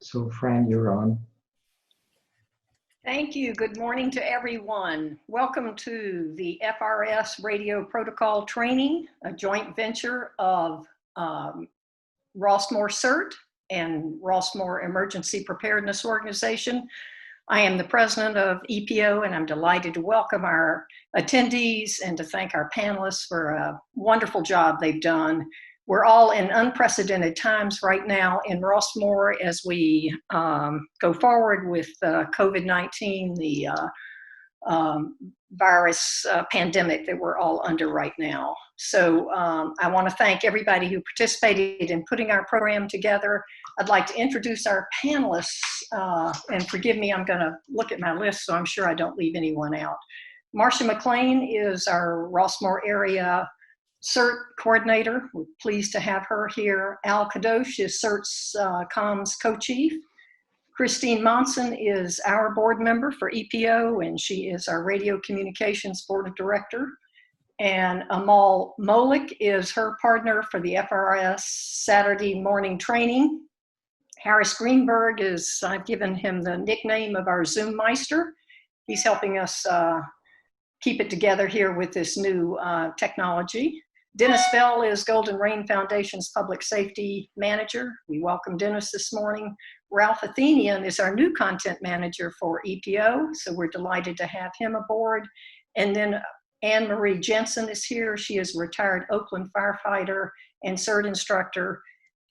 So, Fran, you're on. Thank you. Good morning to everyone. Welcome to the FRS Radio Protocol Training, a joint venture of Rossmore CERT and Rossmore Emergency Preparedness Organization. I am the president of EPO, and I'm delighted to welcome our attendees and to thank our panelists for a wonderful job they've done. We're all in unprecedented times right now in Rossmore as we go forward with COVID-19, the virus pandemic that we're all under right now. So I want to thank everybody who participated in putting our program together. I'd like to introduce our panelists, and forgive me, I'm going to look at my list so I'm sure I don't leave anyone out. Marcia McLean is our Rossmore area CERT coordinator. We're pleased to have her here. Al Kadosh is CERT's comms co-chief. Christine Monson is our board member for EPO, and she is our radio communications board of director. And Amal Molik is her partner for the FRS Saturday morning training. Harris Greenberg is, I've given him the nickname of our Zoom Meister. He's helping us keep it together here with this new technology. Dennis Bell is Golden Rain Foundation's public safety manager. We welcome Dennis this morning. Ralph Athenian is our new content manager for EPO, so we're delighted to have him aboard. And then Anne-Marie Jensen is here. She is a retired Oakland firefighter and CERT instructor.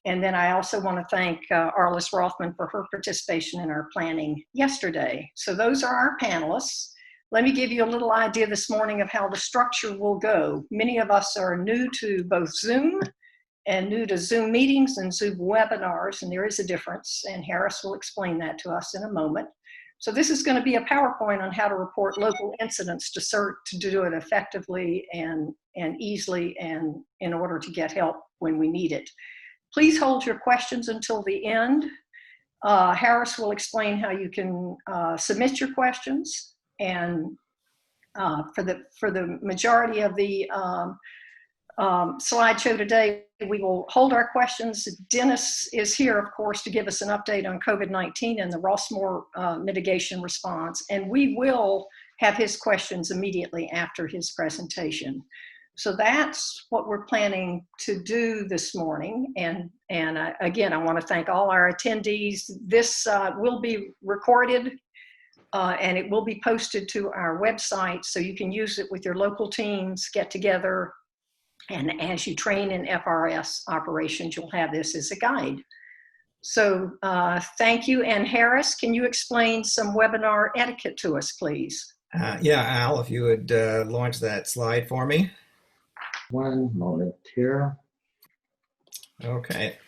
And then I also want to thank Arliss Rothman for her participation in our planning yesterday. So those are our panelists. Let me give you a little idea this morning of how the structure will go. Many of us are new to both Zoom and new to Zoom meetings and Zoom webinars, and there is a difference, and Harris will explain that to us in a moment. So this is going to be a PowerPoint on how to report local incidents to CERT to do it effectively and easily and in order to get help when we need it. Please hold your questions until the end. Harris will explain how you can submit your questions. And for the majority of the slideshow today, we will hold our questions. Dennis is here, of course, to give us an update on COVID-19 and the Rossmore mitigation response. And we will have his questions immediately after his presentation. So that's what we're planning to do this morning. And again, I want to thank all our attendees. This will be recorded. And it will be posted to our website so you can use it with your local teams, get together, and as you train in FRS operations, you'll have this as a guide. So thank you. And Harris, can you explain some webinar etiquette to us, please? Yeah, Al, if you would launch that slide for me. One moment here. Okay.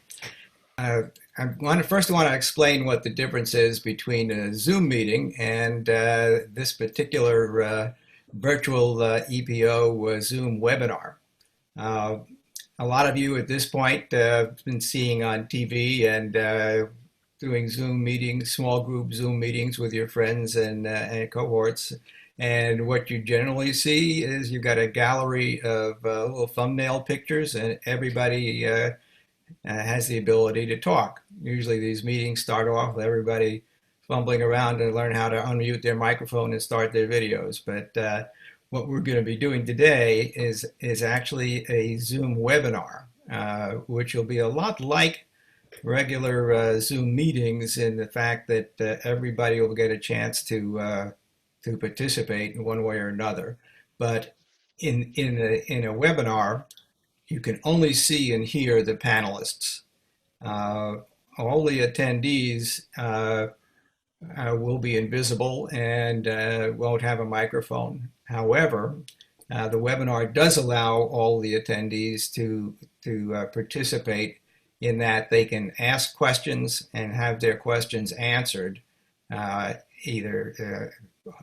First, I want to explain what the difference is between a Zoom meeting and this particular virtual EPO Zoom webinar. A lot of you at this point have been seeing on TV and doing Zoom meetings, small group Zoom meetings with your friends and cohorts. And what you generally see is you've got a gallery of little thumbnail pictures, and everybody has the ability to talk. Usually these meetings start off with everybody fumbling around to learn how to unmute their microphone and start their videos. But what we're going to be doing today is actually a Zoom webinar, which will be a lot like regular Zoom meetings in the fact that everybody will get a chance to participate in one way or another. But in a webinar, you can only see and hear the panelists. All the attendees will be invisible and won't have a microphone. However, the webinar does allow all the attendees to participate in that they can ask questions and have their questions answered, either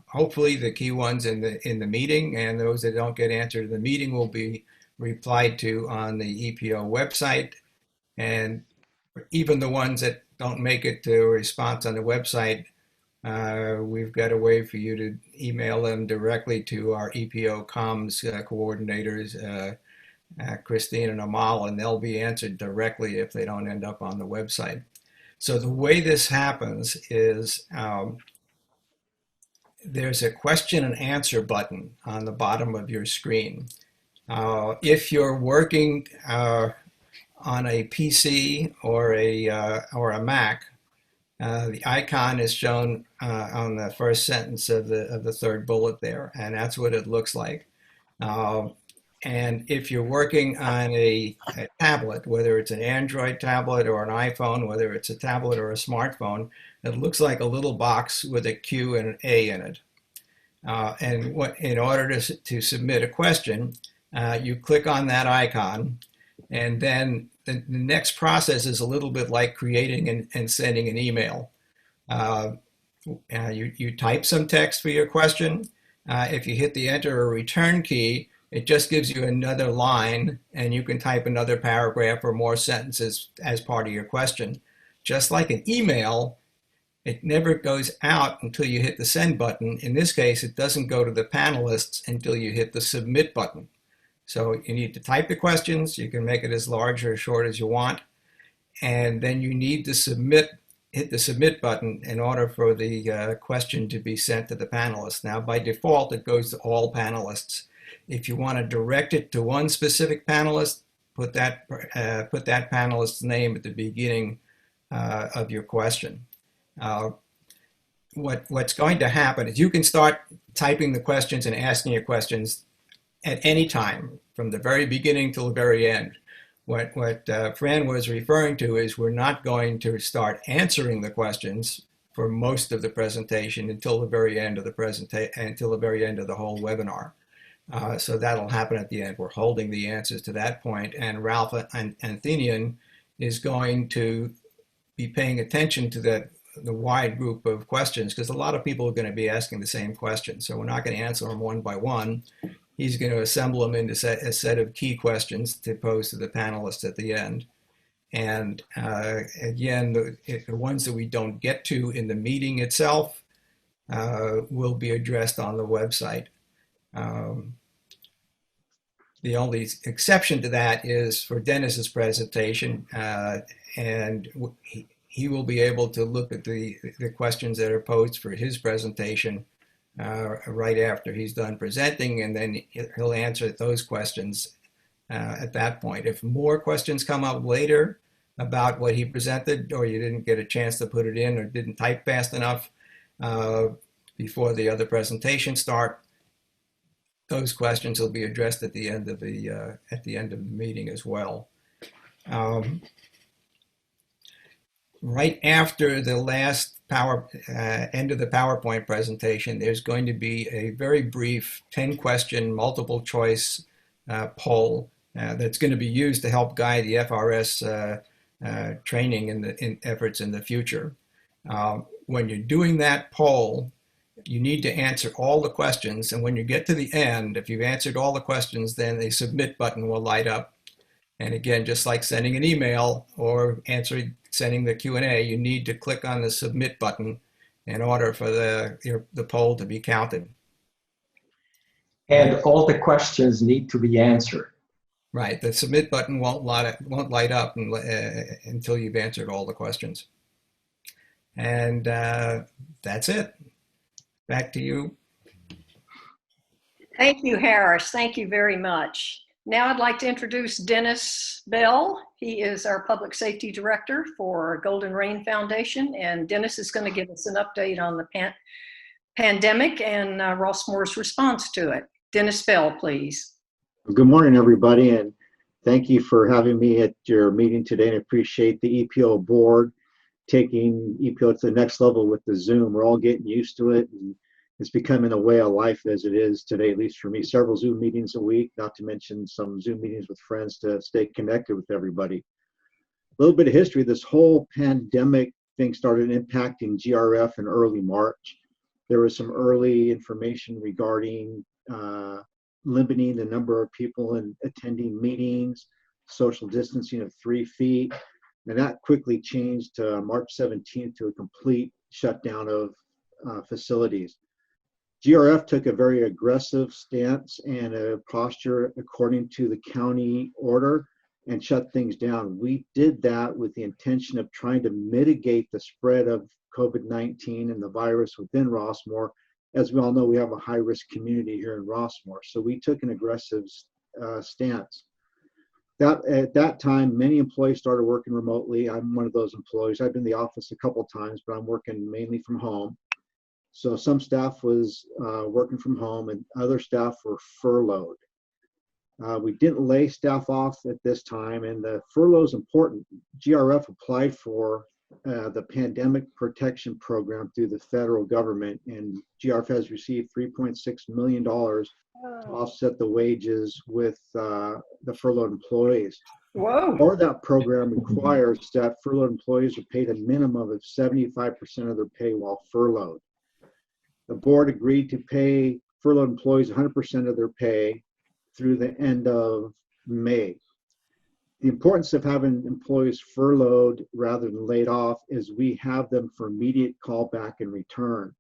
hopefully the key ones in the meeting, and those that don't get answered in the meeting will be replied to on the EPO website. And even the ones that don't make it to a response on the website, we've got a way for you to email them directly to our EPO comms coordinators, Christine and Amal, and they'll be answered directly if they don't end up on the website. So the way this happens is there's a question and answer button on the bottom of your screen. If you're working on a PC or a Mac, the icon is shown on the first sentence of the third bullet there, and that's what it looks like. And if you're working on a tablet, whether it's an Android tablet or an iPhone, whether it's a tablet or a smartphone, it looks like a little box with a Q and an A in it. In order to submit a question, you click on that icon, and then the next process is a little bit like creating and sending an email. You type some text for your question. If you hit the enter or return key, it just gives you another line, and you can type another paragraph or more sentences as part of your question. Just like an email, it never goes out until you hit the send button. In this case, it doesn't go to the panelists until you hit the submit button. So you need to type the questions. You can make it as large or as short as you want. And then you need to hit the submit button in order for the question to be sent to the panelists. Now, by default, it goes to all panelists. If you want to direct it to one specific panelist, put that panelist's name at the beginning of your question. What's going to happen is you can start typing the questions and asking your questions at any time, from the very beginning till the very end. What Fran was referring to is we're not going to start answering the questions for most of the presentation until the very end of the whole webinar. So that'll happen at the end. We're holding the answers to that point, and Ralph Anthenian is going to be paying attention to the wide group of questions, because a lot of people are going to be asking the same questions. So we're not going to answer them one by one. He's going to assemble them into a set of key questions to pose to the panelists at the end. And again, the ones that we don't get to in the meeting itself will be addressed on the website. The only exception to that is for Dennis's presentation, and he will be able to look at the questions that are posed for his presentation right after he's done presenting, and then he'll answer those questions at that point. If more questions come up later about what he presented, or you didn't get a chance to put it in or didn't type fast enough before the other presentations start, those questions will be addressed at the end of the meeting as well. Right after the last end of the PowerPoint presentation, there's going to be a very brief 10-question multiple choice poll that's going to be used to help guide the FRS training in efforts in the future. When you're doing that poll, you need to answer all the questions, and when you get to the end, if you've answered all the questions, then a submit button will light up. And again, just like sending an email or sending the Q&A, you need to click on the submit button in order for the poll to be counted. And all the questions need to be answered. Right, the submit button won't light up until you've answered all the questions. And that's it. Back to you. Thank you, Harris. Thank you very much. Now I'd like to introduce Dennis Bell. He is our Public Safety Director for Golden Rain Foundation, and Dennis is going to give us an update on the pandemic and Rossmoor's response to it. Dennis Bell, please. Good morning, everybody, and thank you for having me at your meeting today. I appreciate the EPO board taking EPO to the next level with the Zoom. We're all getting used to it, and it's becoming a way of life as it is today, at least for me. Several Zoom meetings a week, not to mention some Zoom meetings with friends to stay connected with everybody. A little bit of history. This whole pandemic thing started impacting GRF in early March. There was some early information regarding limiting the number of people in attending meetings, social distancing of 3 feet, and that quickly changed to March 17th to a complete shutdown of facilities. GRF took a very aggressive stance and a posture according to the county order and shut things down. We did that with the intention of trying to mitigate the spread of COVID-19 and the virus within Rossmore. As we all know, we have a high-risk community here in Rossmore, so we took an aggressive stance. At that time, many employees started working remotely. I'm one of those employees. I've been in the office a couple of times, but I'm working mainly from home. So some staff was working from home and other staff were furloughed. We didn't lay staff off at this time, and the furlough is important. GRF applied for the Pandemic Protection Program through the federal government, and GRF has received $3.6 million to offset the wages with the furloughed employees. Whoa. Or that program requires that furloughed employees are paid a minimum of 75% of their pay while furloughed. The board agreed to pay furloughed employees 100% of their pay through the end of May. The importance of having employees furloughed rather than laid off is we have them for immediate callback and return.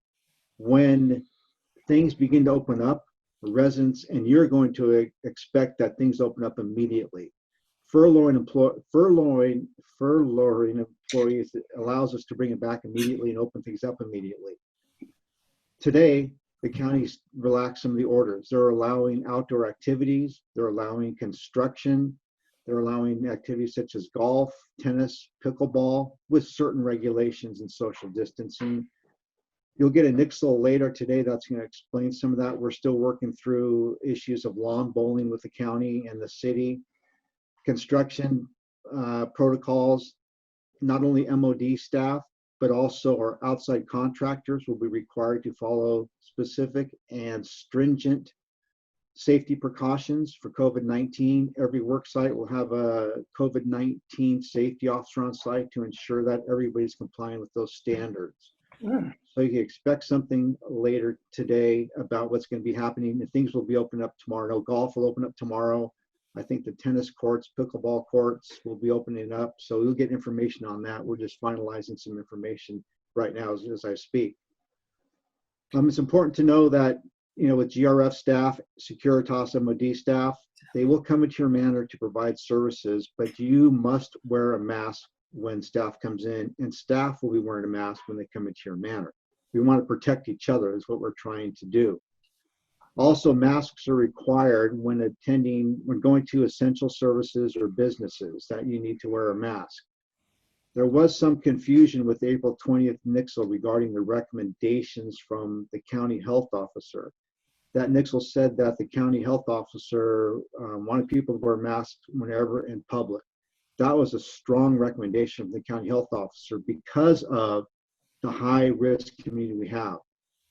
When things begin to open up, residents, and you're going to expect that things open up immediately. Furloughing employees allows us to bring it back immediately and open things up immediately. Today, the county's relaxed some of the orders. They're allowing outdoor activities, they're allowing construction, they're allowing activities such as golf, tennis, pickleball, with certain regulations and social distancing. You'll get a nixle later today that's going to explain some of that. We're still working through issues of lawn bowling with the county and the city. Construction protocols, not only MOD staff, but also our outside contractors will be required to follow specific and stringent safety precautions for COVID-19. Every work site will have a COVID-19 safety officer on site to ensure that everybody's complying with those standards. So you can expect something later today about what's going to be happening, and things will be opened up tomorrow. No, golf will open up tomorrow. I think the tennis courts, pickleball courts will be opening up. So you'll get information on that. We're just finalizing some information right now as I speak. It's important to know that, you know, with GRF staff, Securitas, MOD staff, they will come into your manor to provide services, but you must wear a mask when staff comes in, and staff will be wearing a mask when they come into your manor. We want to protect each other is what we're trying to do. Also, masks are required when going to essential services or businesses, that you need to wear a mask. There was some confusion with the April 20th nixle regarding the recommendations from the county health officer. That nixle said that the county health officer wanted people to wear masks whenever in public. That was a strong recommendation from the county health officer because of the high risk community we have.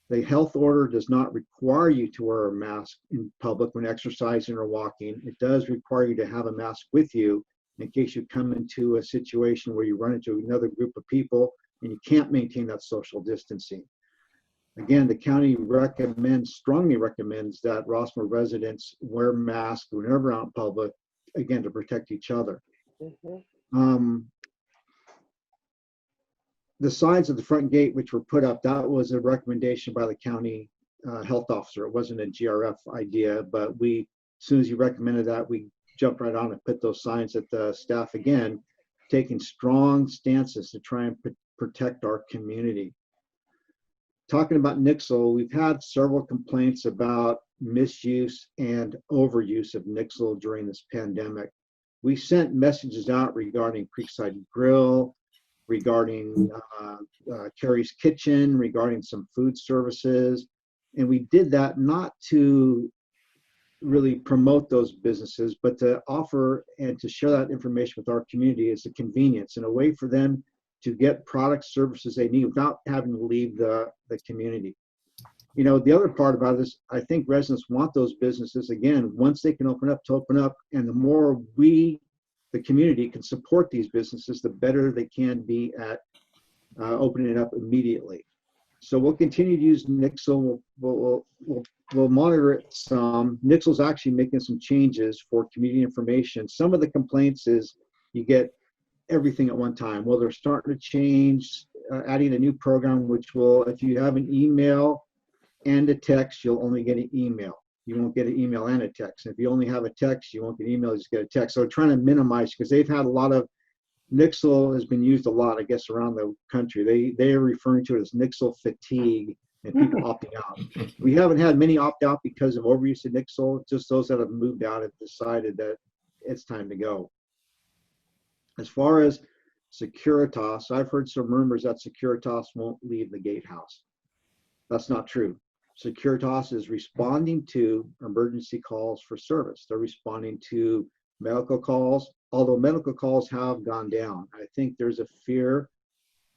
The health order does not require you to wear a mask in public when exercising or walking. It does require you to have a mask with you in case you come into a situation where you run into another group of people and you can't maintain that social distancing. Again, the county strongly recommends that Rossmore residents wear masks whenever out in public, again, to protect each other. The signs at the front gate, which were put up, that was a recommendation by the county health officer. It wasn't a GRF idea, but as soon as you recommended that, we jumped right on and put those signs at the staff, again, taking strong stances to try and protect our community. Talking about nixle, we've had several complaints about misuse and overuse of nixle during this pandemic. We sent messages out regarding Creekside Grill, regarding Carrie's Kitchen, regarding some food services. And we did that not to really promote those businesses, but to offer and to share that information with our community as a convenience and a way for them to get products, services they need without having to leave the community. You know, the other part about this, I think residents want those businesses, again, once they can open up, to open up, and the more we, the community, can support these businesses, the better they can be at opening it up immediately. So we'll continue to use Nixle. We'll monitor it some. Nixle's actually making some changes for community information. Some of the complaints is you get everything at one time. Well, they're starting to change, adding a new program, which will, if you have an email and a text, you'll only get an email. you won't get an email and a text. And if you only have a text, you won't get an email, you just get a text. So we're trying to minimize, because they've had a lot of, Nixle has been used a lot, I guess, around the country. They are referring to it as Nixle fatigue and people opting out. We haven't had many opt out because of overuse of Nixle. Just those that have moved out have decided that it's time to go. As far as Securitas, I've heard some rumors that Securitas won't leave the gatehouse. That's not true. Securitas is responding to emergency calls for service. They're responding to medical calls, although medical calls have gone down. I think there's a fear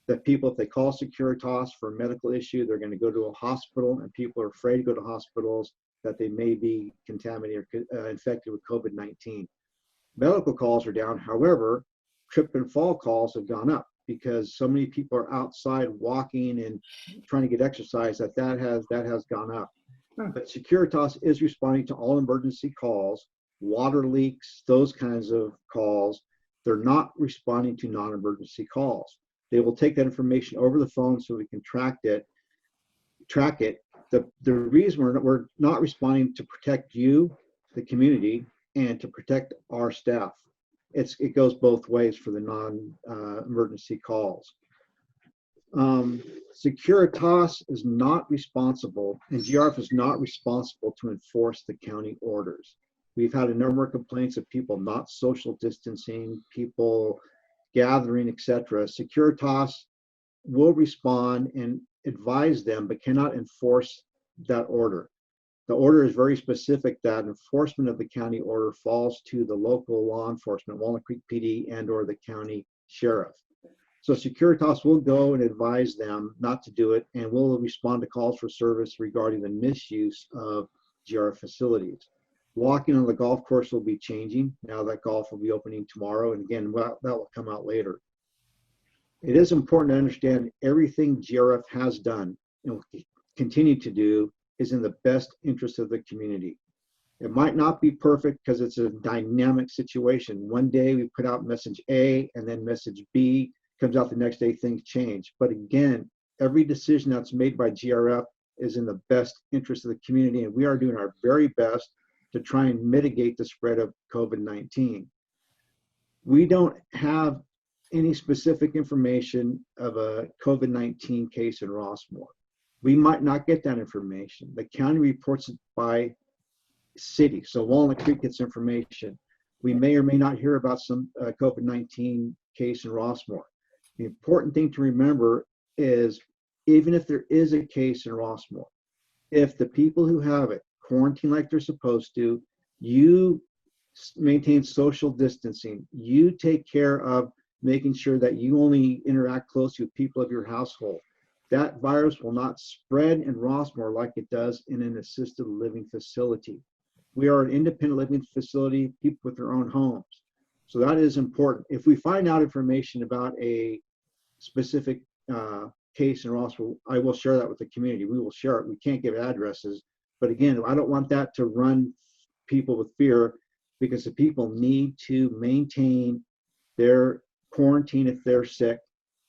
that people, if they call Securitas for a medical issue, they're going to go to a hospital, and people are afraid to go to hospitals that they may be contaminated or infected with COVID-19. Medical calls are down. However, trip and fall calls have gone up because so many people are outside walking and trying to get exercise that has gone up. But Securitas is responding to all emergency calls, water leaks, those kinds of calls. They're not responding to non-emergency calls. They will take that information over the phone so we can track it. The reason we're not responding to protect you, the community, and to protect our staff. It goes both ways for the non-emergency calls. Securitas is not responsible, and GRF is not responsible to enforce the county orders. We've had a number of complaints of people not social distancing, people gathering, etc. Securitas will respond and advise them, but cannot enforce that order. The order is very specific that enforcement of the county order falls to the local law enforcement, Walnut Creek PD and or the county sheriff. So Securitas will go and advise them not to do it, and will respond to calls for service regarding the misuse of GRF facilities. Walking on the golf course will be changing. Now that golf will be opening tomorrow, and again, that will come out later. It is important to understand everything GRF has done and will continue to do is in the best interest of the community. It might not be perfect because it's a dynamic situation. One day we put out message A and then message B comes out the next day, things change. But again, every decision that's made by GRF is in the best interest of the community, and we are doing our very best to try and mitigate the spread of COVID-19. We don't have any specific information of a COVID-19 case in Rossmore. We might not get that information. The county reports it by city. So Walnut Creek gets information. We may or may not hear about some COVID-19 case in Rossmore. The important thing to remember is, even if there is a case in Rossmore, if the people who have it quarantine like they're supposed to, you maintain social distancing, you take care of making sure that you only interact closely with people of your household, that virus will not spread in Rossmore like it does in an assisted living facility. We are an independent living facility, people with their own homes. So that is important. If we find out information about a specific case in Rossmore, I will share that with the community. We will share it. We can't give addresses. But again, I don't want that to run people with fear, because the people need to maintain their quarantine if they're sick,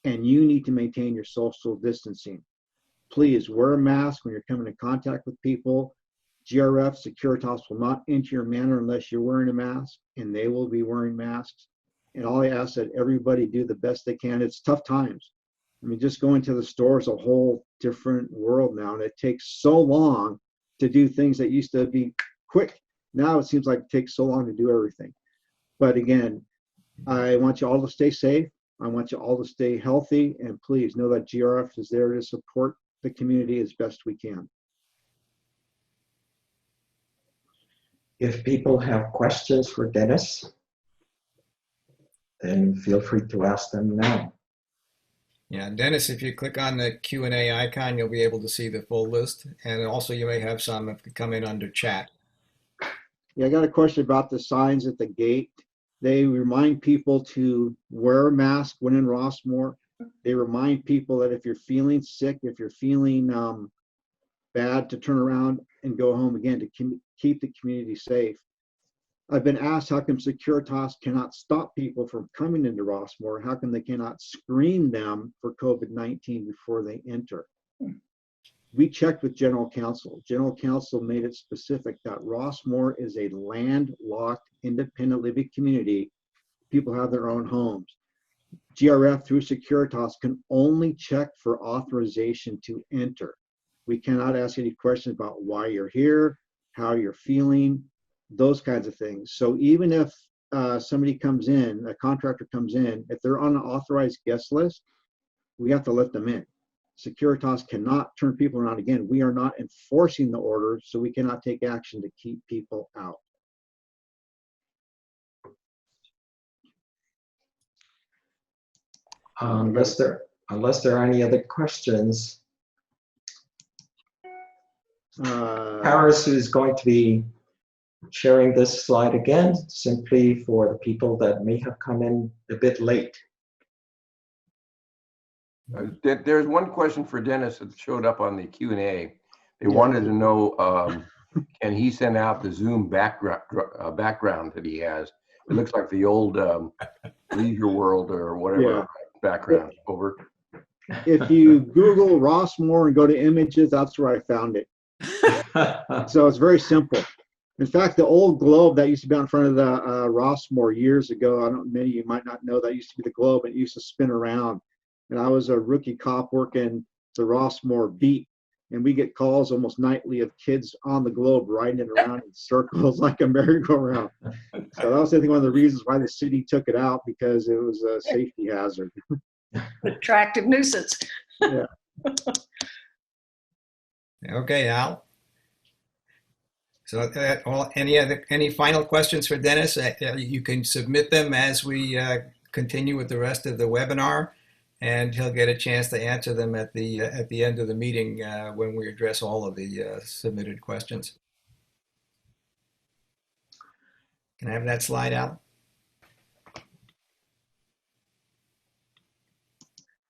and you need to maintain your social distancing. Please wear a mask when you're coming in contact with people. GRF, Securitas will not enter your manor unless you're wearing a mask, and they will be wearing masks. And all I ask that everybody do the best they can. It's tough times. I mean, just going to the store is a whole different world now, and it takes so long to do things that used to be quick. Now it seems like it takes so long to do everything. But again, I want you all to stay safe. I want you all to stay healthy, and please know that GRF is there to support the community as best we can. If people have questions for Dennis, then feel free to ask them now. Yeah, Dennis, if you click on the Q&A icon, you'll be able to see the full list. And also you may have some that come in under chat. Yeah, I got a question about the signs at the gate. They remind people to wear a mask when in Rossmore. They remind people that if you're feeling sick, if you're feeling bad, to turn around and go home again, to keep the community safe. I've been asked how come Securitas cannot stop people from coming into Rossmore? How come they cannot screen them for COVID-19 before they enter? We checked with general counsel. General counsel made it specific that Rossmore is a landlocked, independent living community. People have their own homes. GRF through Securitas can only check for authorization to enter. We cannot ask any questions about why you're here, how you're feeling, those kinds of things. So even if somebody comes in, a contractor comes in, if they're on an authorized guest list, we have to let them in. Securitas cannot turn people around. Again, we are not enforcing the order, so we cannot take action to keep people out. Unless there are any other questions, Paris is going to be sharing this slide again, simply for the people that may have come in a bit late. There's one question for Dennis that showed up on the Q&A. They wanted to know, can he send out the Zoom background that he has? It looks like the old Leisure World or whatever background. Over. If you Google Rossmore and go to images, that's where I found it. So it's very simple. In fact, the old globe that used to be on front of the Rossmore years ago, many of you might not know, that used to be the globe, and it used to spin around. And I was a rookie cop working the Rossmore beat, and we get calls almost nightly of kids on the globe riding it around in circles like a merry-go-round. So that was, I think, one of the reasons why the city took it out, because it was a safety hazard. Attractive nuisance. Yeah. Okay, Al. So any final questions for Dennis? You can submit them as we continue with the rest of the webinar, and he'll get a chance to answer them at the end of the meeting when we address all of the submitted questions. Can I have that slide out?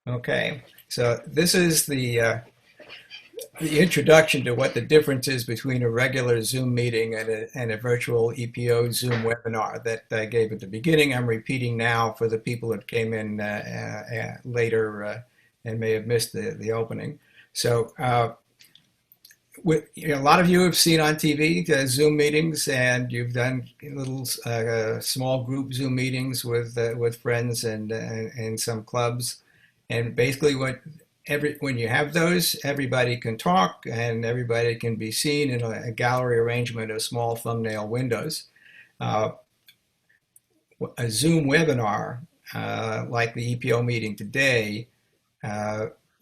Okay, so this is the introduction to what the difference is between a regular Zoom meeting and a virtual EPO Zoom webinar that I gave at the beginning. I'm repeating now for the people that came in later and may have missed the opening. So a lot of you have seen on TV Zoom meetings, and you've done little small group Zoom meetings with friends and some clubs. And basically when you have those, everybody can talk and everybody can be seen in a gallery arrangement of small thumbnail windows. A Zoom webinar, like the EPO meeting today,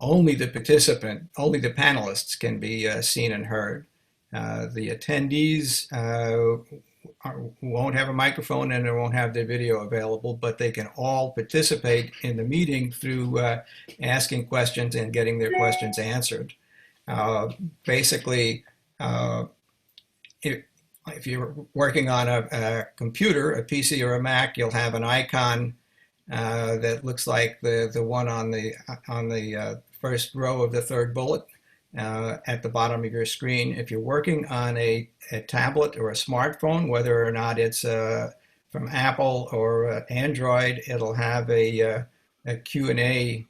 only the panelists can be seen and heard. The attendees won't have a microphone and they won't have their video available, but they can all participate in the meeting through asking questions and getting their questions answered. Basically, if you're working on a computer, a PC or a Mac, you'll have an icon that looks like the one on the first row of the third bullet at the bottom of your screen. If you're working on a tablet or a smartphone, whether or not it's from Apple or Android, it'll have a Q&A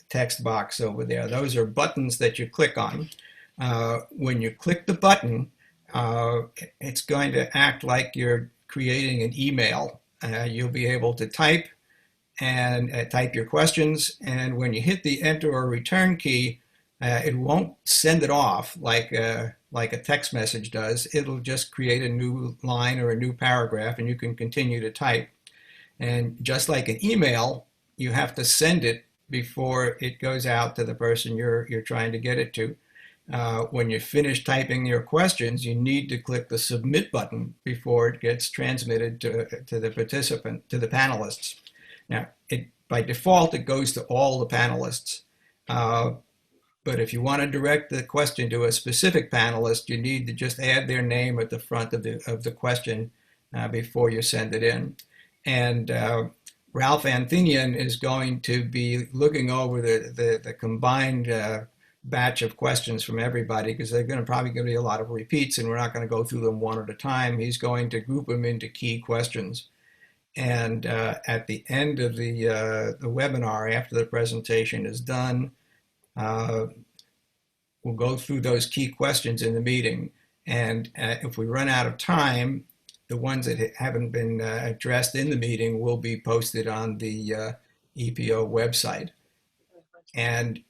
text box over there. Those are buttons that you click on. When you click the button, it's going to act like you're creating an email. You'll be able to type your questions, and when you hit the enter or return key, it won't send it off like a text message does. It'll just create a new line or a new paragraph, and you can continue to type. And just like an email, you have to send it before it goes out to the person you're trying to get it to. When you finish typing your questions, you need to click the submit button before it gets transmitted to the participant, to the panelists. Now, by default, it goes to all the panelists. But if you want to direct the question to a specific panelist, you need to just add their name at the front of the question before you send it in. And Ralph Anthenian is going to be looking over the combined batch of questions from everybody, because they're probably going to be a lot of repeats, and we're not going to go through them one at a time. He's going to group them into key questions. And at the end of the webinar, after the presentation is done, we'll go through those key questions in the meeting. And if we run out of time, the ones that haven't been addressed in the meeting will be posted on the EPO website. And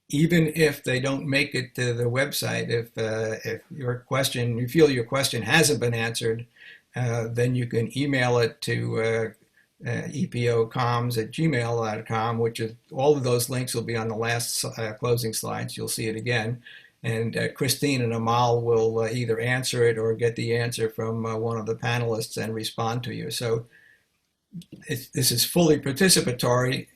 even if they don't make it to the website, if your question, you feel your question hasn't been answered, then you can email it to epocoms@gmail.com, which is, all of those links will be on the last closing slides. You'll see it again. And Christine and Amal will either answer it or get the answer from one of the panelists and respond to you. So this is fully participatory.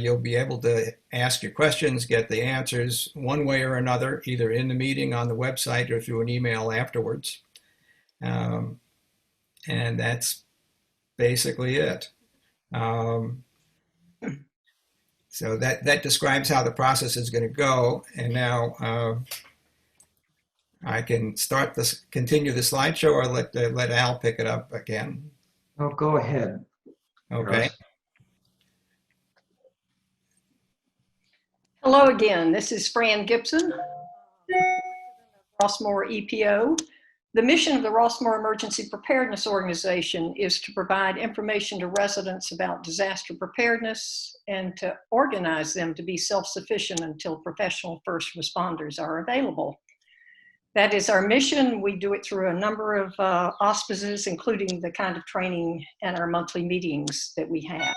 You'll be able to ask your questions, get the answers one way or another, either in the meeting, on the website, or through an email afterwards. And that's basically it. So that describes how the process is going to go. And now I can continue the slideshow, or let Al pick it up again. Oh, go ahead. Okay. Hello again. This is Fran Gibson, Rossmoor EPO. The mission of the Rossmoor Emergency Preparedness Organization is to provide information to residents about disaster preparedness and to organize them to be self-sufficient until professional first responders are available. That is our mission. We do it through a number of auspices, including the kind of training and our monthly meetings that we have.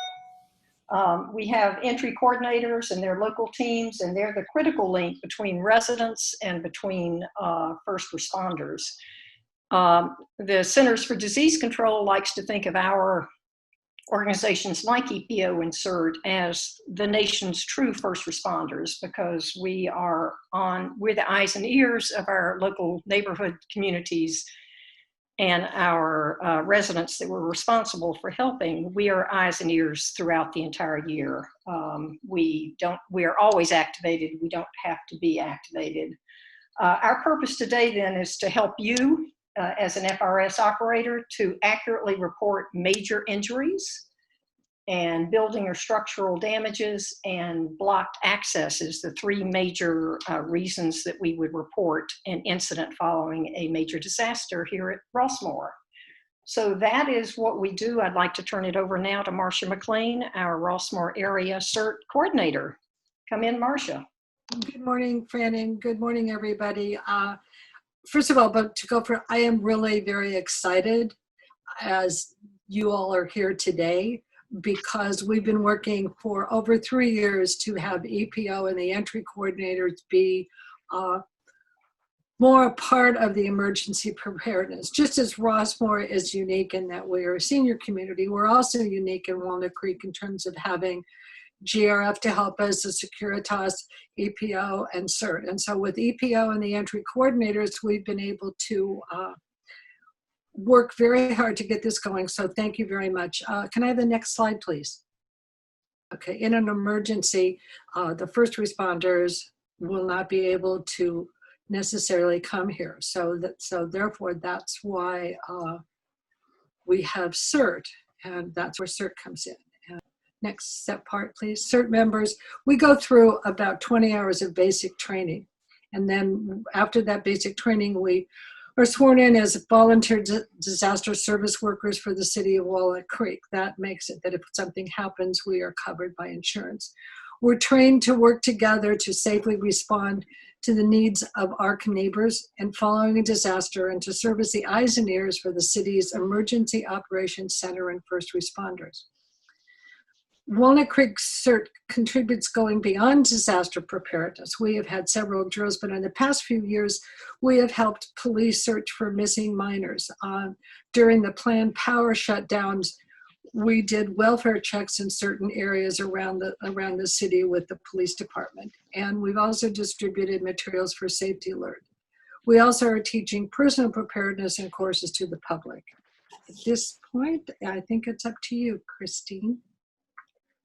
We have entry coordinators and their local teams, and they're the critical link between residents and between first responders. The Centers for Disease Control likes to think of our organizations like EPO and CERT as the nation's true first responders, because we're the eyes and ears of our local neighborhood communities and our residents that we're responsible for helping. We are eyes and ears throughout the entire year. We are always activated. We don't have to be activated. Our purpose today then is to help you as an FRS operator to accurately report major injuries and building or structural damages and blocked access is the three major reasons that we would report an incident following a major disaster here at Rossmoor. So that is what we do. I'd like to turn it over now to Marcia McLean, our Rossmoor area CERT coordinator. Come in, Marcia. Good morning, Fran, and good morning, everybody. First of all, I am really very excited as you all are here today, because we've been working for over 3 years to have EPO and the entry coordinators be more a part of the emergency preparedness. Just as Rossmoor is unique in that we're a senior community, we're also unique in Walnut Creek in terms of having GRF to help us, the Securitas, EPO, and CERT. And so with EPO and the entry coordinators, we've been able to work very hard to get this going. So thank you very much. Can I have the next slide, please? Okay, in an emergency, the first responders will not be able to necessarily come here. So therefore, that's why we have CERT, and that's where CERT comes in. Next step part, please. CERT members, we go through about 20 hours of basic training. And then after that basic training, we are sworn in as volunteer disaster service workers for the city of Walnut Creek. That makes it that if something happens, we are covered by insurance. We're trained to work together to safely respond to the needs of our neighbors and following a disaster, and to serve as the eyes and ears for the city's emergency operations center and first responders. Walnut Creek CERT contributes going beyond disaster preparedness. We have had several drills, but in the past few years, we have helped police search for missing minors. During the planned power shutdowns, we did welfare checks in certain areas around the city with the police department. And we've also distributed materials for safety alert. We also are teaching personal preparedness and courses to the public. At this point, I think it's up to you, Christine.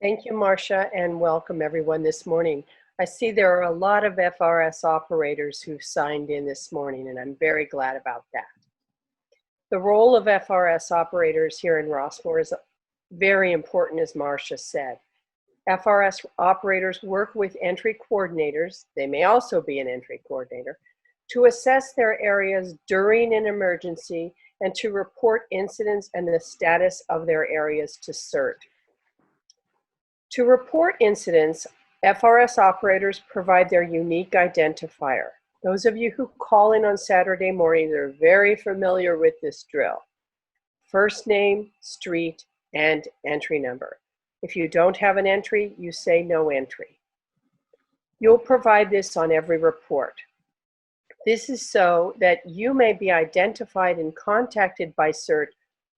Thank you, Marcia, and welcome everyone this morning. I see there are a lot of FRS operators who've signed in this morning, and I'm very glad about that. The role of FRS operators here in Rossmoor is very important, as Marcia said. FRS operators work with entry coordinators, they may also be an entry coordinator, to assess their areas during an emergency and to report incidents and the status of their areas to CERT. To report incidents, FRS operators provide their unique identifier. Those of you who call in on Saturday mornings are very familiar with this drill. First name, street, and entry number. If you don't have an entry, you say no entry. You'll provide this on every report. This is so that you may be identified and contacted by CERT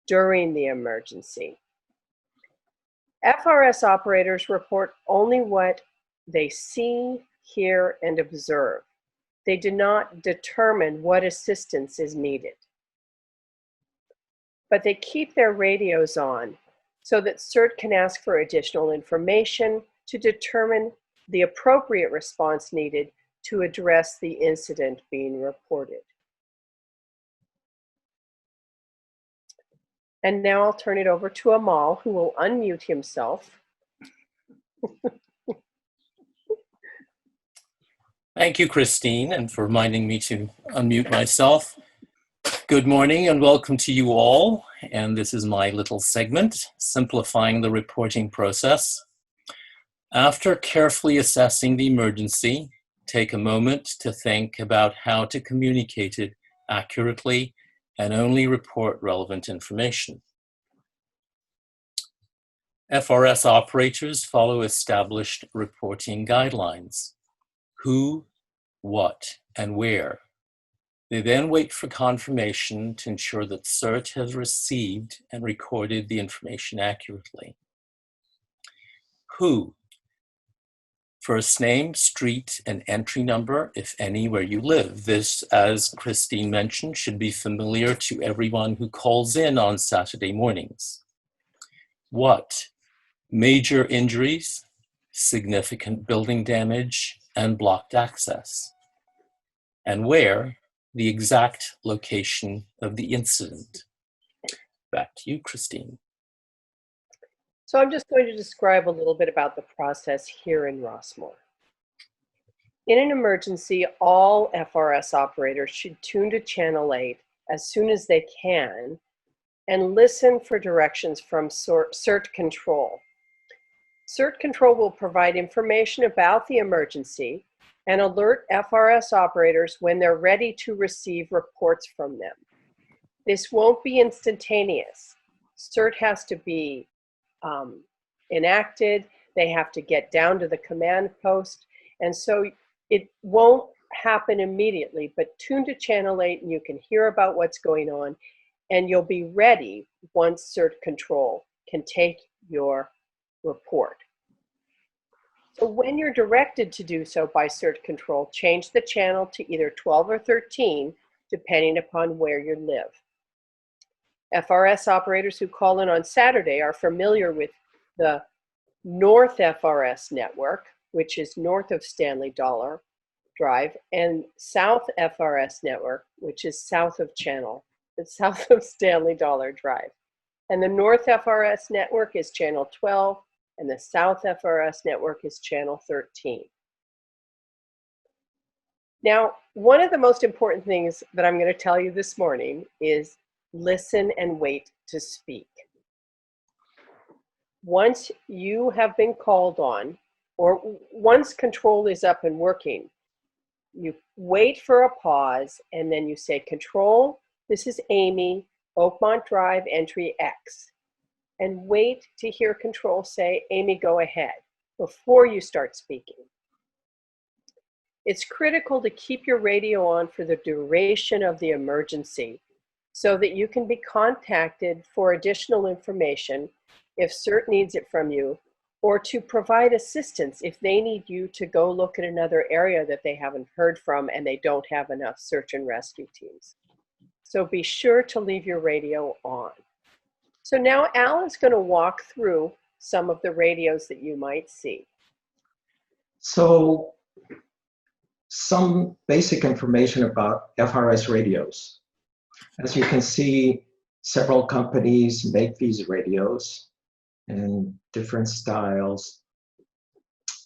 during the emergency. FRS operators report only what they see, hear, and observe. They do not determine what assistance is needed. But they keep their radios on so that CERT can ask for additional information to determine the appropriate response needed to address the incident being reported. And now I'll turn it over to Amal, who will unmute himself. Thank you, Christine, and for reminding me to unmute myself. Good morning and welcome to you all. And this is my little segment, simplifying the reporting process. After carefully assessing the emergency, take a moment to think about how to communicate it accurately and only report relevant information. FRS operators follow established reporting guidelines. Who, what, and where. They then wait for confirmation to ensure that CERT has received and recorded the information accurately. Who. First name, street, and entry number, if any, where you live. This, as Christine mentioned, should be familiar to everyone who calls in on Saturday mornings. What? Major injuries, significant building damage, and blocked access. And where? The exact location of the incident. Back to you, Christine. So I'm just going to describe a little bit about the process here in Rossmore. In an emergency, all FRS operators should tune to channel 8 as soon as they can and listen for directions from CERT control. CERT control will provide information about the emergency and alert FRS operators when they're ready to receive reports from them. This won't be instantaneous. CERT has to be enacted, they have to get down to the command post, and so it won't happen immediately, but tune to channel 8 and you can hear about what's going on, and you'll be ready once CERT control can take your report. So when you're directed to do so by CERT control, change the channel to either 12 or 13, depending upon where you live. FRS operators who call in on Saturday are familiar with the North FRS network, which is north of Stanley Dollar Drive, and South FRS network, which is south of Stanley Dollar Drive. And the North FRS network is channel 12, and the South FRS network is channel 13. Now, one of the most important things that I'm going to tell you this morning is listen and wait to speak. Once you have been called on, or once control is up and working, you wait for a pause and then you say, "Control, this is Amy, Oakmont Drive, entry X." And wait to hear control say, "Amy, go ahead," before you start speaking. It's critical to keep your radio on for the duration of the emergency so that you can be contacted for additional information if CERT needs it from you, or to provide assistance if they need you to go look at another area that they haven't heard from and they don't have enough search and rescue teams. So be sure to leave your radio on. So now Al is going to walk through some of the radios that you might see. So some basic information about FRS radios. As you can see, several companies make these radios in different styles.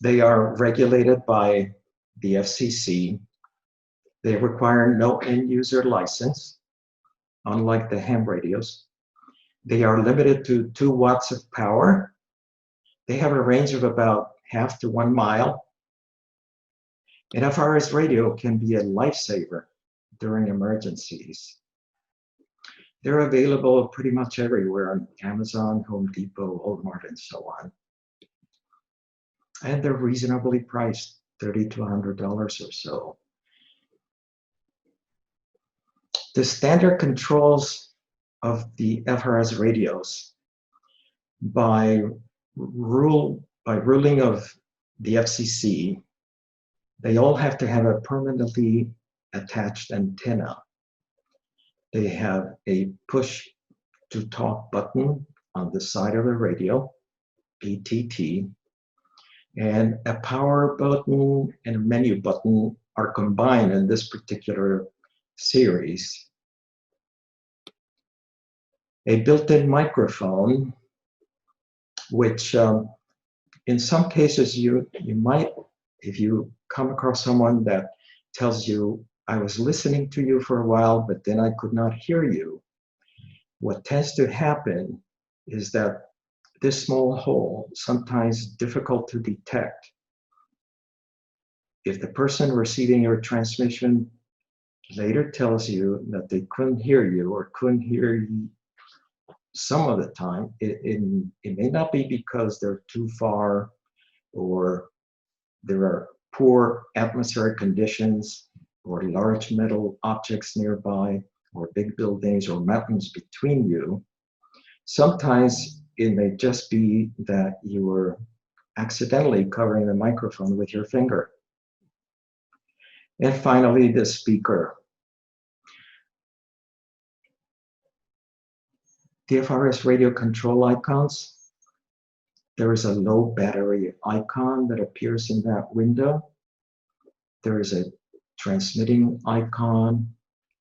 They are regulated by the FCC. They require no end user license, unlike the ham radios. They are limited to 2 watts of power. They have a range of about half to 1 mile. An FRS radio can be a lifesaver during emergencies. They're available pretty much everywhere on Amazon, Home Depot, Walmart, and so on. And they're reasonably priced, $30 to $100 or so. The standard controls of the FRS radios by ruling of the FCC, they all have to have a permanently attached antenna. They have a push to talk button on the side of the radio, PTT, and a power button and a menu button are combined in this particular series. A built-in microphone, which in some cases you might, if you come across someone that tells you, I was listening to you for a while, but then I could not hear you. What tends to happen is that this small hole, sometimes difficult to detect. If the person receiving your transmission later tells you that they couldn't hear you or couldn't hear you some of the time, it may not be because they're too far or there are poor atmospheric conditions or large metal objects nearby or big buildings or mountains between you. Sometimes it may just be that you were accidentally covering the microphone with your finger. And finally, the speaker. The FRS radio control icons. There is a low battery icon that appears in that window. There is a transmitting icon,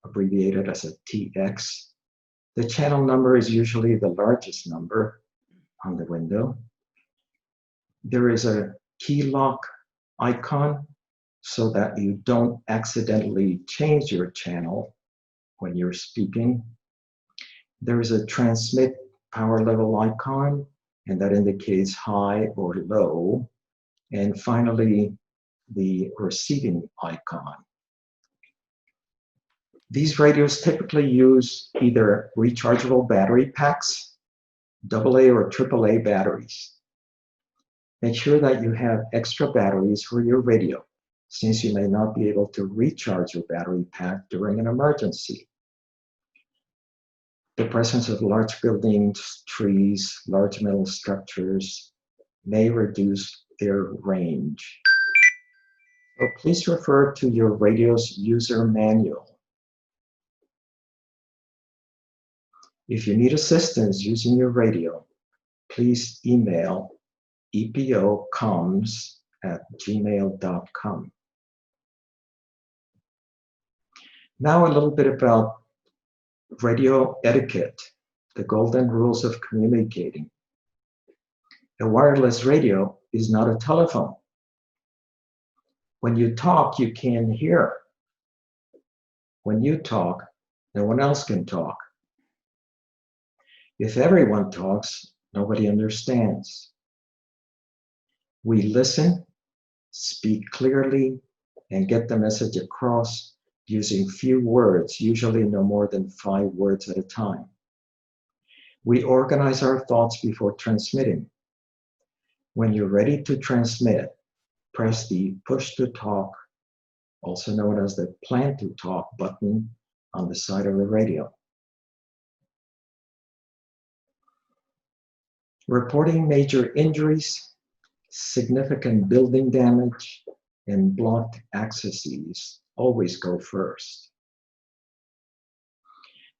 abbreviated as a TX. The channel number is usually the largest number on the window. There is a key lock icon so that you don't accidentally change your channel when you're speaking. There is a transmit power level icon, and that indicates high or low. And finally, the receiving icon. These radios typically use either rechargeable battery packs, AA or AAA batteries. Make sure that you have extra batteries for your radio, since you may not be able to recharge your battery pack during an emergency. The presence of large buildings, trees, large metal structures may reduce their range. So please refer to your radio's user manual. If you need assistance using your radio, please email epocoms@gmail.com. Now a little bit about radio etiquette, the golden rules of communicating. A wireless radio is not a telephone. When you talk, you can't hear. When you talk, no one else can talk. If everyone talks, nobody understands. We listen, speak clearly, and get the message across using few words, usually no more than 5 words at a time. We organize our thoughts before transmitting. When you're ready to transmit, press the push to talk, also known as the plan to talk button on the side of the radio. Reporting major injuries, significant building damage, and blocked accesses always go first.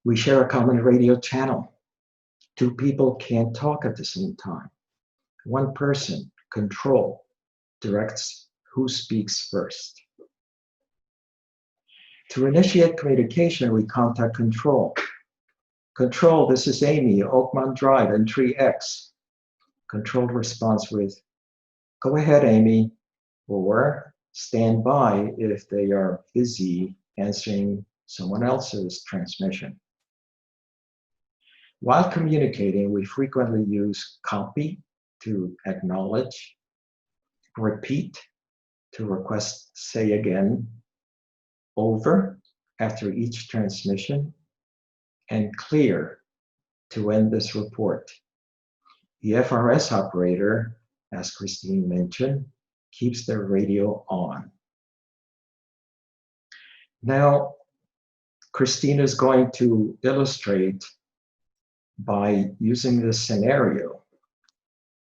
We share a common radio channel. 2 people can't talk at the same time. 1 person, control, directs who speaks first. To initiate communication, we contact control. Control, this is Amy, Oakmont Drive, entry X. Control responds with, Go ahead, Amy, or stand by if they are busy answering someone else's transmission. While communicating, we frequently use copy to acknowledge, repeat to request say again, over after each transmission, and clear to end this report. The FRS operator, as Christine mentioned, keeps their radio on. Now, Christine is going to illustrate by using this scenario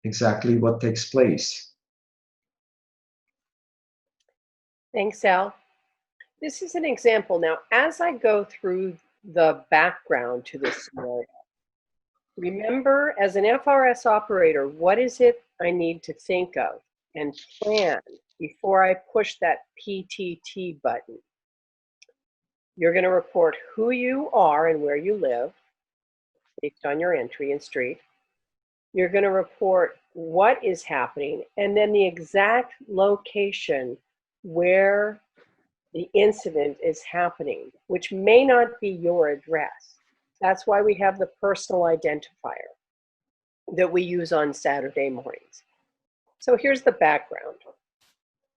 exactly what takes place. Thanks, Al. This is an example. Now, as I go through the background to this scenario, remember, as an FRS operator, what is it I need to think of and plan before I push that PTT button? You're going to report who you are and where you live based on your entry and street. You're going to report what is happening and then the exact location where the incident is happening, which may not be your address. That's why we have the personal identifier that we use on Saturday mornings. So here's the background.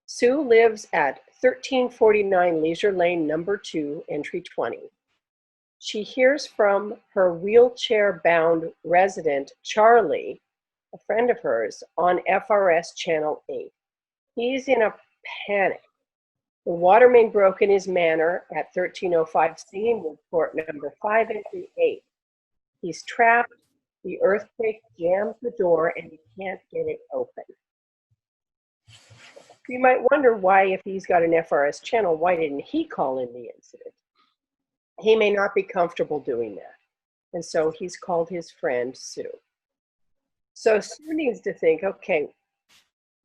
Sue lives at 1349 Leisure Lane, number 2, entry 20. She hears from her wheelchair-bound resident, Charlie, a friend of hers, on FRS channel 8. He's in a panic. The water main broke in his manor at 1305 Singingwood Court, number 5, entry 8. He's trapped. The earthquake jammed the door and he can't get it open. You might wonder why, if he's got an FRS channel, why didn't he call in the incident? He may not be comfortable doing that. And so he's called his friend Sue. So Sue needs to think, okay,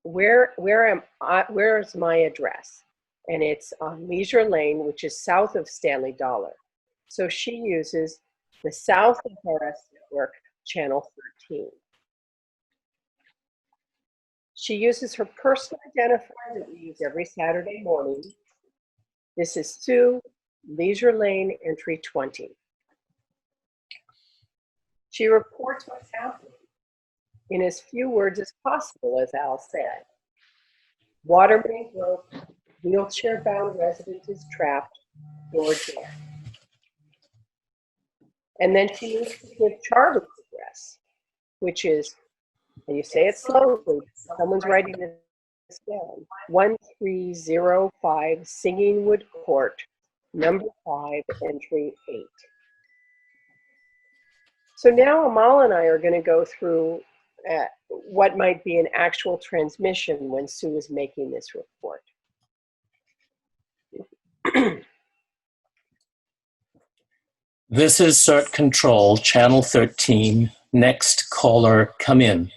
where's my address? And it's on Leisure Lane, which is south of Stanley Dollar. So she uses the South FRS network, channel 13. She uses her personal identifier that we use every Saturday morning. This is Sue, Leisure Lane, entry 20. She reports what's happening in as few words as possible, as Al said. Water main broke, wheelchair-bound resident is trapped, door jammed. And then she needs to give Charlie's address, which is, and you say it slowly, someone's writing this down, 1305 Singingwood Court, number 5, entry 8. So now Amal and I are going to go through what might be an actual transmission when Sue is making this report. This is CERT Control, channel 13. Next caller, come in.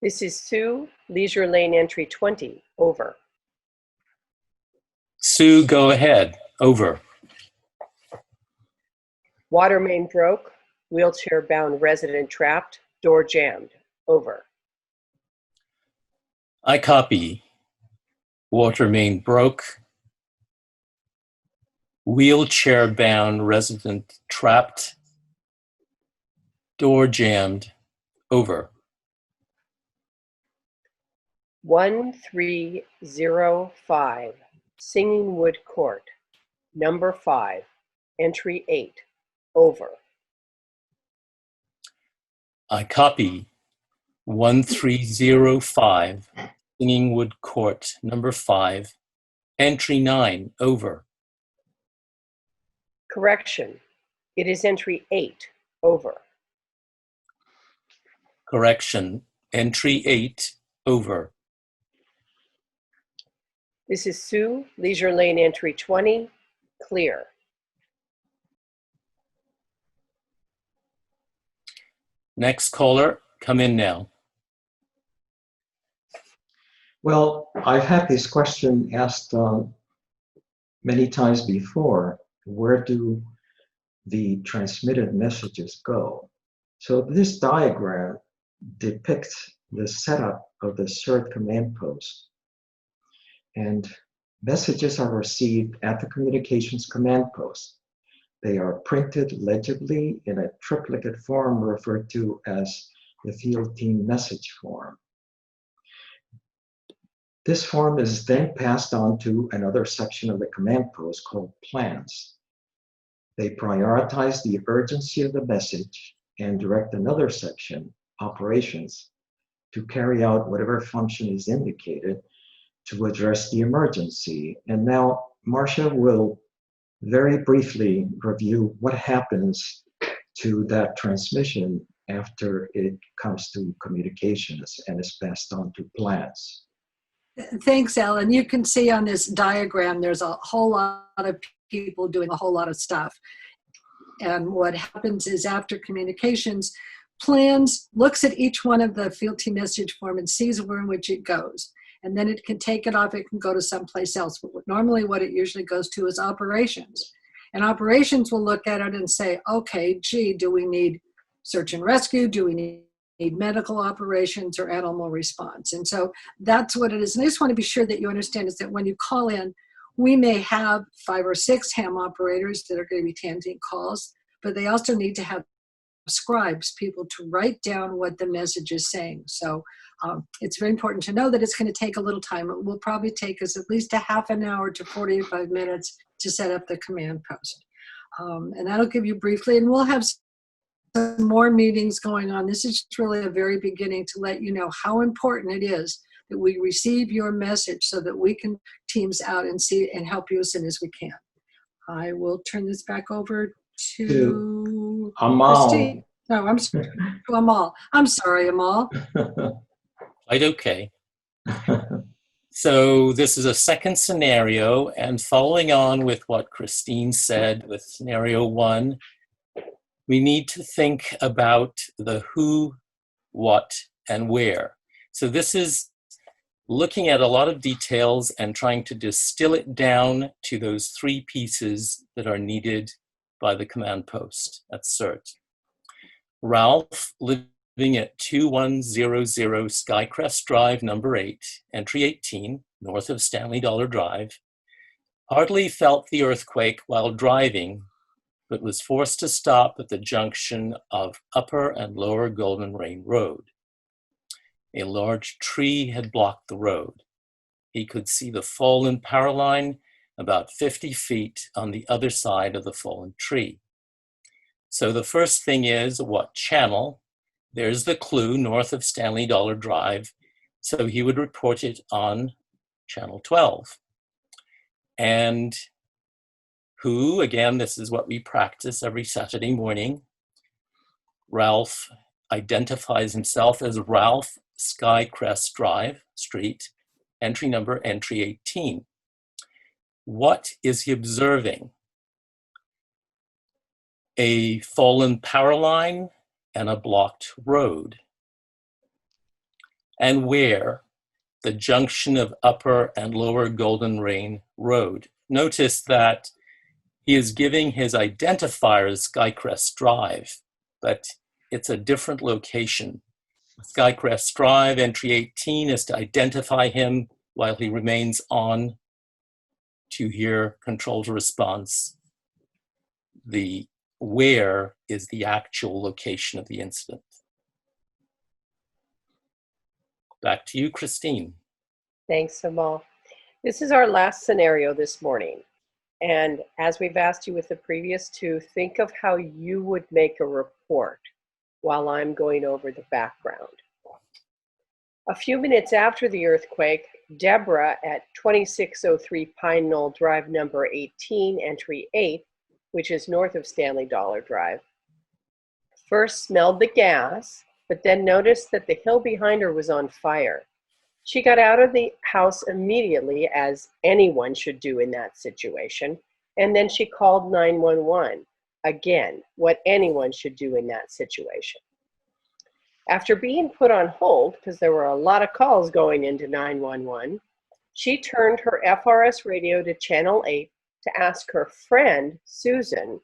This is Sue, Leisure Lane, entry 20, over. Sue, go ahead, over. Water main broke, wheelchair-bound resident trapped, door jammed, over. I copy. Water main broke, wheelchair-bound resident trapped, door jammed, over. 1305 Singingwood Court, number 5, entry 8, over. I copy. 1305 Singingwood Court, number 5, entry 9, over. Correction, it is entry 8, over. Correction, entry 8, over. This is Sue, Leisure Lane, entry 20, clear. Next caller, come in now. Well, I've had this question asked many times before. Where do the transmitted messages go? So this diagram depicts the setup of the CERT command post. And messages are received at the communications command post. They are printed legibly in a triplicate form referred to as the field team message form. This form is then passed on to another section of the command post called plans. They prioritize the urgency of the message and direct another section, operations, to carry out whatever function is indicated to address the emergency. And now Marcia will very briefly review what happens to that transmission after it comes to communications and is passed on to plans. Thanks, Alan. You can see on this diagram, there's a whole lot of people doing a whole lot of stuff. And what happens is after communications, plans looks at each one of the field team message form and sees where in which it goes. And then it can take it off, it can go to someplace else. But normally what it usually goes to is operations. And operations will look at it and say, okay, gee, do we need search and rescue? Do we need medical operations or animal response? And so that's what it is. And I just want to be sure that you understand is that when you call in, we may have 5 or 6 ham operators that are going to be handling calls, but they also need to have scribes, people to write down what the message is saying. So it's very important to know that it's going to take a little time. It will probably take us at least a half an hour to 45 minutes to set up the command post. And that'll give you briefly, and we'll have some more meetings going on. This is really a very beginning to let you know how important it is that we receive your message so that we can teams out and see and help you as soon as we can. I will turn this back over to Amal. Christine. No, I'm sorry, to Amal. I'm sorry, Amal. Quite okay. So this is a second scenario, and following on with what Christine said with scenario 1, we need to think about the who, what, and where. So this is looking at a lot of details and trying to distill it down to those 3 pieces that are needed by the command post at CERT. Ralph, living at 2100 Skycrest Drive, number 8, entry 18, north of Stanley Dollar Drive, hardly felt the earthquake while driving, but was forced to stop at the junction of Upper and Lower Golden Rain Road. A large tree had blocked the road. He could see the fallen power line about 50 feet on the other side of the fallen tree. So the first thing is what channel? There's the clue north of Stanley Dollar Drive. So he would report it on channel 12. And who, again, this is what we practice every Saturday morning. Ralph identifies himself as Ralph Skycrest Drive Street, entry 18. What is he observing? A fallen power line and a blocked road. And where? The junction of Upper and Lower Golden Rain Road. Notice that he is giving his identifier as Skycrest Drive, but it's a different location. Skycrest Drive, entry 18, is to identify him while he remains on to hear controlled response. The where is the actual location of the incident. Back to you, Christine. Thanks, Amal. This is our last scenario this morning. And as we've asked you with the previous 2, think of how you would make a report while I'm going over the background. A few minutes after the earthquake, Deborah at 2603 Pine Knoll Drive number 18, entry 8, which is north of Stanley Dollar Drive, first smelled the gas, but then noticed that the hill behind her was on fire. She got out of the house immediately, as anyone should do in that situation, and then she called 911. Again, what anyone should do in that situation. After being put on hold, because there were a lot of calls going into 911, she turned her FRS radio to channel 8 to ask her friend, Susan,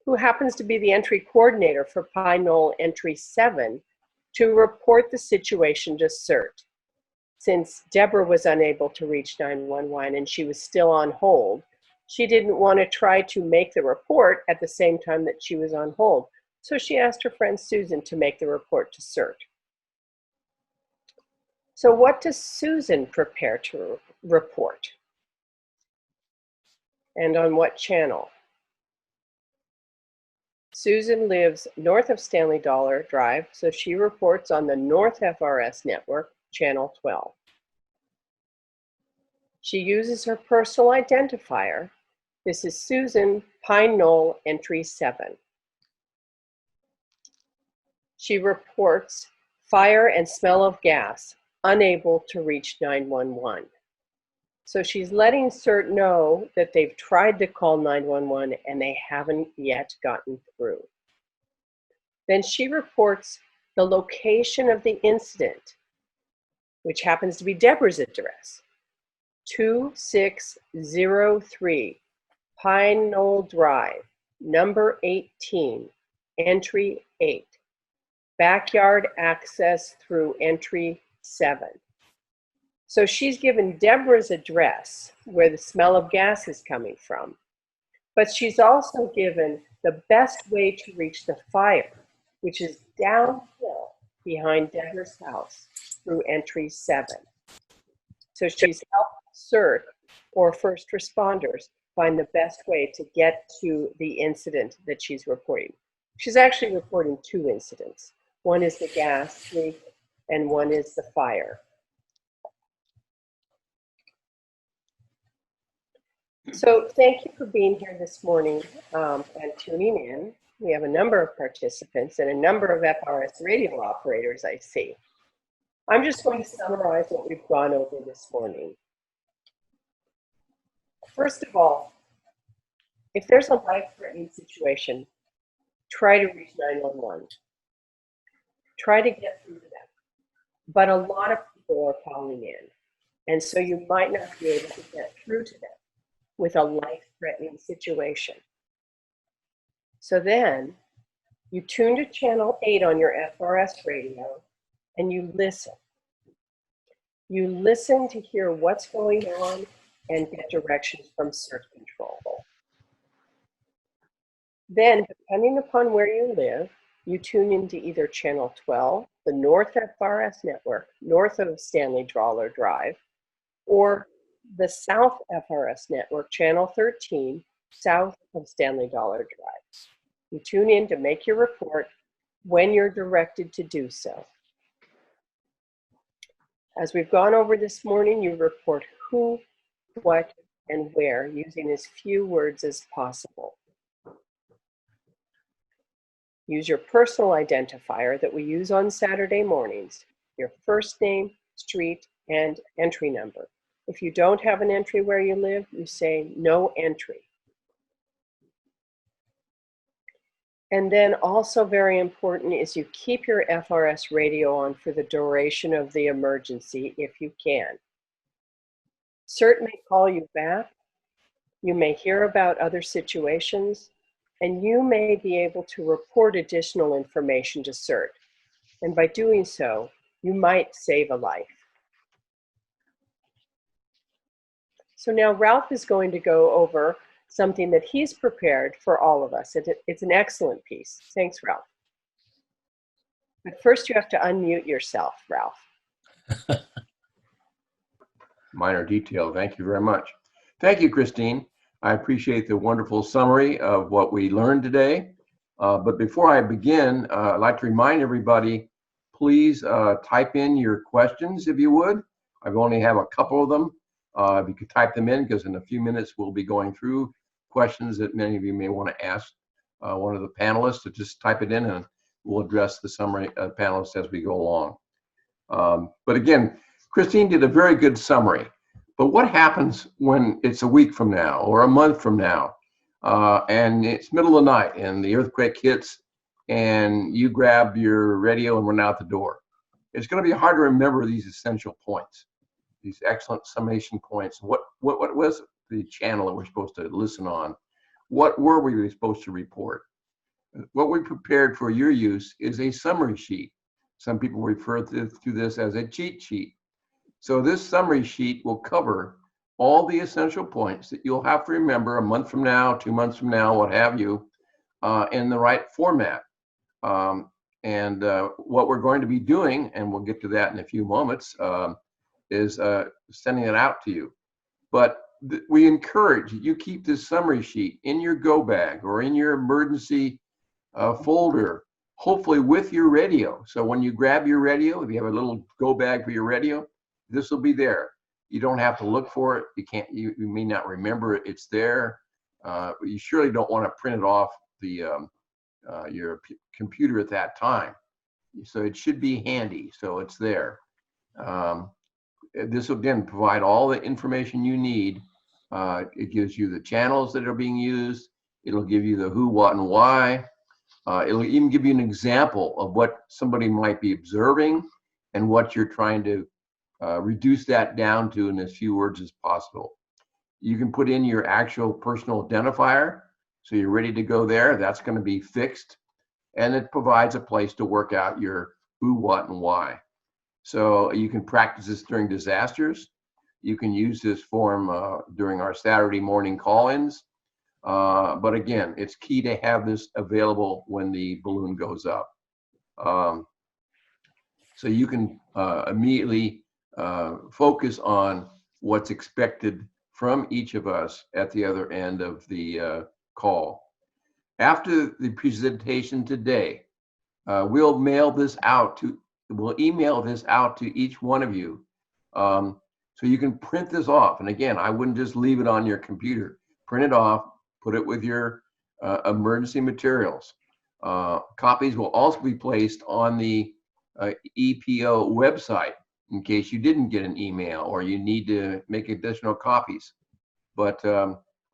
who happens to be the entry coordinator for Pine Knoll entry 7, to report the situation to CERT. Since Deborah was unable to reach 911 and she was still on hold, she didn't want to try to make the report at the same time that she was on hold. So she asked her friend Susan to make the report to CERT. So what does Susan prepare to report? And on what channel? Susan lives north of Stanley Dollar Drive, so she reports on the North FRS network, channel 12. She uses her personal identifier. This is Susan Pine Knoll entry 7. She reports fire and smell of gas, unable to reach 911. So she's letting CERT know that they've tried to call 911 and they haven't yet gotten through. Then she reports the location of the incident, which happens to be Deborah's address, 2603 Pine Knoll Drive, number 18, entry 8, backyard access through entry 7. So she's given Deborah's address where the smell of gas is coming from, but she's also given the best way to reach the fire, which is downhill behind Deborah's house through entry 7. So she's helped CERT or first responders find the best way to get to the incident that she's reporting. She's actually reporting 2 incidents. One is the gas leak and one is the fire. So thank you for being here this morning and tuning in. We have a number of participants and a number of FRS radio operators I see. I'm just going to summarize what we've gone over this morning. First of all, if there's a life-threatening situation, try to reach 911. Try to get through to them. But a lot of people are calling in, and so you might not be able to get through to them with a life-threatening situation. So then you tune to channel 8 on your FRS radio and you listen. You listen to hear what's going on and get directions from CERT control. Then, depending upon where you live, you tune into either channel 12, the North FRS network, north of Stanley Dollar Drive, or the South FRS network, channel 13, south of Stanley Dollar Drive. You tune in to make your report when you're directed to do so. As we've gone over this morning, you report who, what, and where using as few words as possible. Use your personal identifier that we use on Saturday mornings, your first name, street, and entry number. If you don't have an entry where you live, you say no entry. And then also very important is you keep your FRS radio on for the duration of the emergency if you can. CERT may call you back, you may hear about other situations, and you may be able to report additional information to CERT. And by doing so, you might save a life. So now Ralph is going to go over something that he's prepared for all of us. It's an excellent piece. Thanks, Ralph. But first you have to unmute yourself, Ralph. Minor detail. Thank you very much. Thank you, Christine. I appreciate the wonderful summary of what we learned today. But before I begin, I'd like to remind everybody, please type in your questions if you would. I only have a couple of them. If you could type them in, because in a few minutes we'll be going through questions that many of you may want to ask one of the panelists. To just type it in and we'll address the summary panelists as we go along. But again, Christine did a very good summary. But what happens when it's a week from now or a month from now and it's middle of the night and the earthquake hits and you grab your radio and run out the door? It's going to be hard to remember these essential points, these excellent summation points. What was the channel that we're supposed to listen on? What were we supposed to report? What we prepared for your use is a summary sheet Some people refer to this as a cheat sheet. So this summary sheet will cover all the essential points that you'll have to remember a month from now, 2 months from now, what have you, in the right format. What we're going to be doing, and we'll get to that in a few moments, is sending it out to you. But we encourage you keep this summary sheet in your go bag or in your emergency folder, hopefully with your radio. So when you grab your radio, if you have a little go bag for your radio, this will be there. You don't have to look for it. You may not remember it. It's there. You surely don't want to print it off your computer at that time. So it should be handy. So it's there. This will again provide all the information you need. It gives you the channels that are being used. It'll give you the who, what, and why. It'll even give you an example of what somebody might be observing and what you're trying to reduce that down to in as few words as possible. You can put in your actual personal identifier, so you're ready to go there. That's going to be fixed, and it provides a place to work out your who, what, and why. So you can practice this during disasters. You can use this form during our Saturday morning call-ins. But again, it's key to have this available when the balloon goes up. So you can immediately focus on what's expected from each of us at the other end of the call. After the presentation today, we'll email this out to each one of you. So you can print this off. And again, I wouldn't just leave it on your computer. Print it off, put it with your emergency materials. Copies will also be placed on the EPO website in case you didn't get an email or you need to make additional copies. But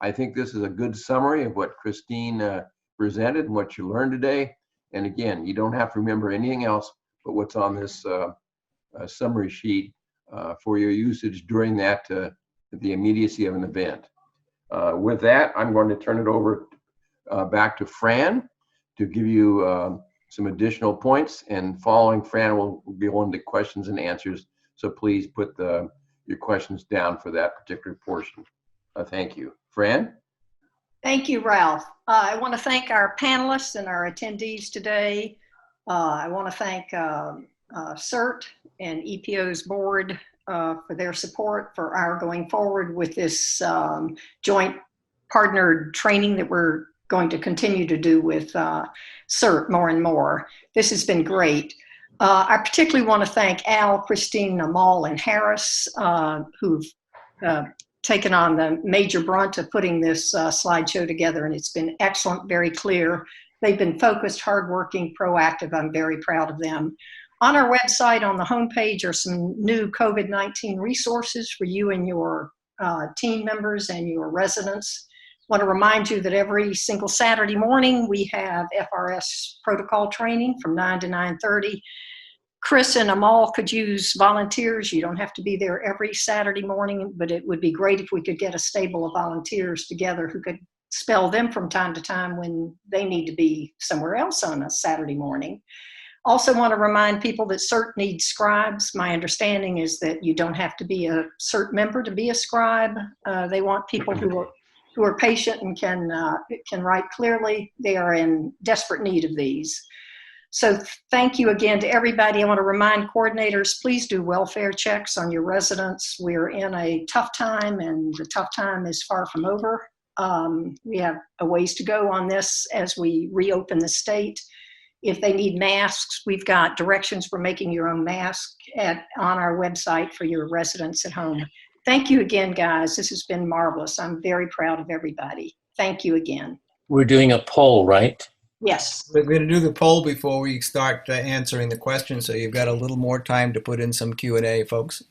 I think this is a good summary of what Christine presented and what you learned today. And again, you don't have to remember anything else but what's on this summary sheet for your usage during that the immediacy of an event. With that, I'm going to turn it over back to Fran to give you some additional points, and following Fran, we'll go into questions and answers. So please put your questions down for that particular portion. Thank you. Fran? Thank you, Ralph. I want to thank our panelists and our attendees today. I want to thank CERT and EPO's board for their support for our going forward with this joint partnered training that we're going to continue to do with CERT more and more. This has been great. I particularly want to thank Al, Christine, Amal, and Harris, who've taken on the major brunt of putting this slideshow together, and it's been excellent, very clear. They've been focused, hardworking, proactive. I'm very proud of them. On our website, on the homepage, are some new COVID-19 resources for you and your team members and your residents. I want to remind you that every single Saturday morning, we have FRS protocol training from 9 to 9:30. Chris and Amal could use volunteers. You don't have to be there every Saturday morning, but it would be great if we could get a stable of volunteers together who could spell them from time to time when they need to be somewhere else on a Saturday morning. Also want to remind people that CERT needs scribes. My understanding is that you don't have to be a CERT member to be a scribe. They want people who are patient and can write clearly. They are in desperate need of these. So thank you again to everybody. I want to remind coordinators, please do welfare checks on your residents. We're in a tough time, and the tough time is far from over. We have a ways to go on this as we reopen the state. If they need masks, we've got directions for making your own mask on our website for your residents at home. Thank you again, guys. This has been marvelous. I'm very proud of everybody. Thank you again. We're doing a poll, right? Yes. We're going to do the poll before we start answering the questions, so you've got a little more time to put in some Q&A, folks.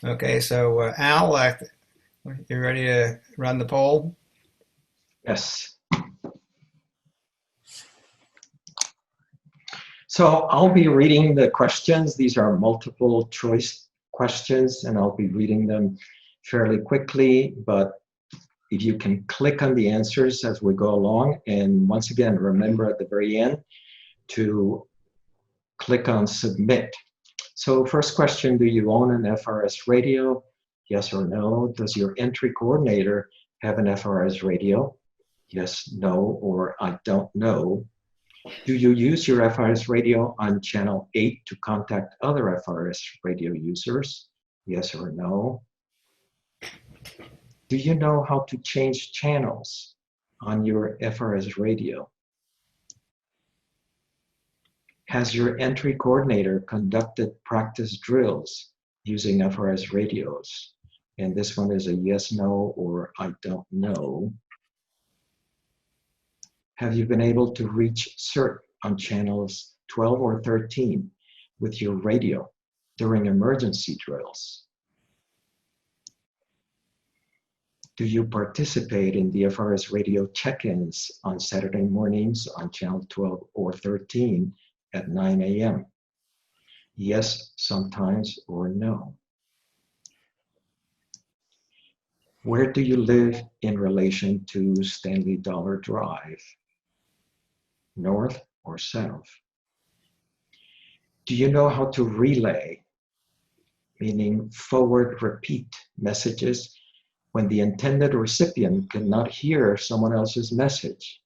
Okay, so Al, you ready to run the poll? Yes. So I'll be reading the questions. These are multiple choice questions, and I'll be reading them fairly quickly, but if you can click on the answers as we go along, and once again, remember at the very end to click on Submit. So first question, do you own an FRS radio? Yes or no. Does your entry coordinator have an FRS radio? Yes, no, or I don't know. Do you use your FRS radio on channel 8 to contact other FRS radio users? Yes or no. Do you know how to change channels on your FRS radio? Has your entry coordinator conducted practice drills using FRS radios? And this one is a yes, no, or I don't know. Have you been able to reach CERT on channels 12 or 13 with your radio during emergency drills? Do you participate in the FRS radio check-ins on Saturday mornings on channel 12 or 13 at 9 a.m.? Yes, sometimes, or no. Where do you live in relation to Stanley Dollar Drive? North or south? Do you know how to relay, meaning forward repeat messages when the intended recipient cannot hear someone else's message?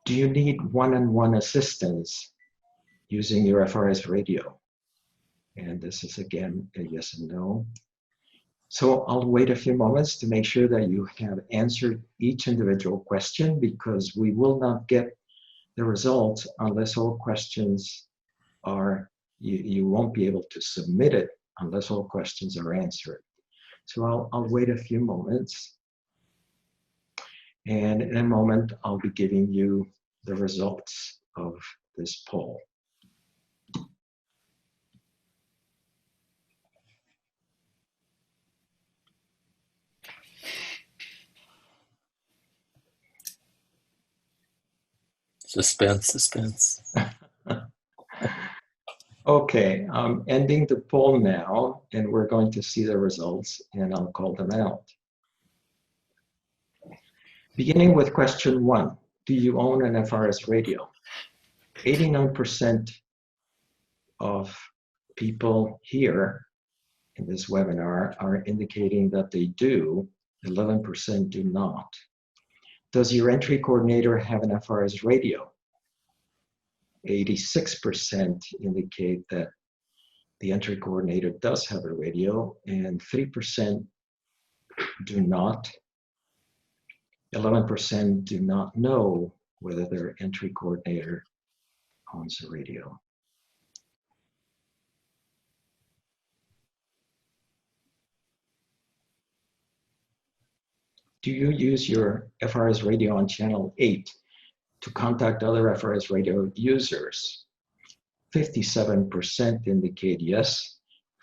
Do you need one-on-one assistance using your FRS radio? And this is again a yes and no. So I'll wait a few moments to make sure that you have answered each individual question, because we will not get the results unless all questions are, you won't be able to submit it unless all questions are answered. So I'll wait a few moments. And in a moment, I'll be giving you the results of this poll. Suspense, suspense. Okay, I'm ending the poll now, and we're going to see the results, and I'll call them out. Beginning with question 1, do you own an FRS radio? 89% of people here in this webinar are indicating that they do, 11% do not. Does your entry coordinator have an FRS radio? 86% indicate that the entry coordinator does have a radio, and 3% do not. 11% do not know whether their entry coordinator owns a radio. Do you use your FRS radio on channel 8 to contact other FRS radio users? 57% indicate yes,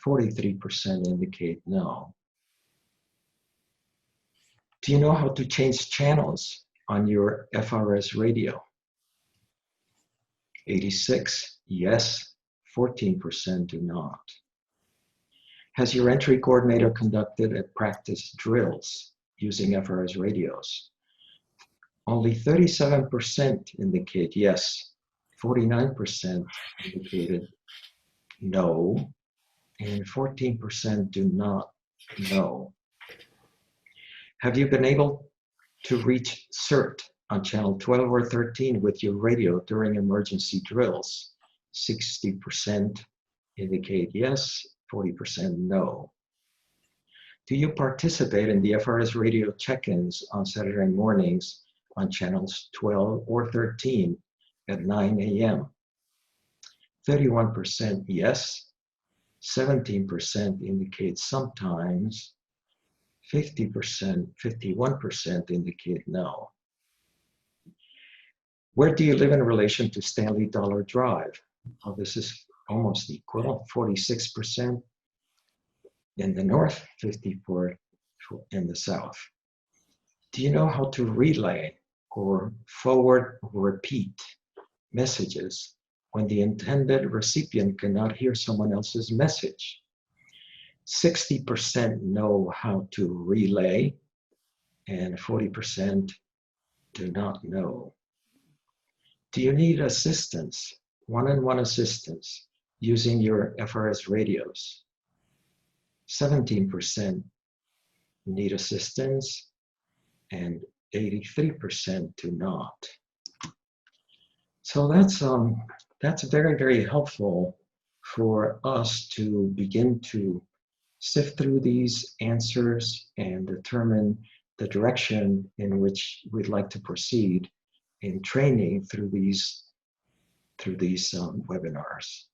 43% indicate no. Do you know how to change channels on your FRS radio? 86, yes, 14% do not. Has your entry coordinator conducted a practice drills using FRS radios? Only 37% indicate yes, 49% indicated no, and 14% do not know. Have you been able to reach CERT on channel 12 or 13 with your radio during emergency drills? 60% indicate yes, 40% no. Do you participate in the FRS radio check-ins on Saturday mornings on channels 12 or 13 at 9 a.m.? 31% yes, 17% indicate sometimes, 51% indicate no. Where do you live in relation to Stanley Dollar Drive? Well, this is almost equal, 46% in the north, 54% in the south. Do you know how to relay or forward or repeat messages when the intended recipient cannot hear someone else's message? 60% know how to relay, and 40% do not know. Do you need assistance, one-on-one assistance, using your FRS radios? 17% need assistance and 83% do not. So that's very, very helpful for us to begin to sift through these answers and determine the direction in which we'd like to proceed in training through these webinars.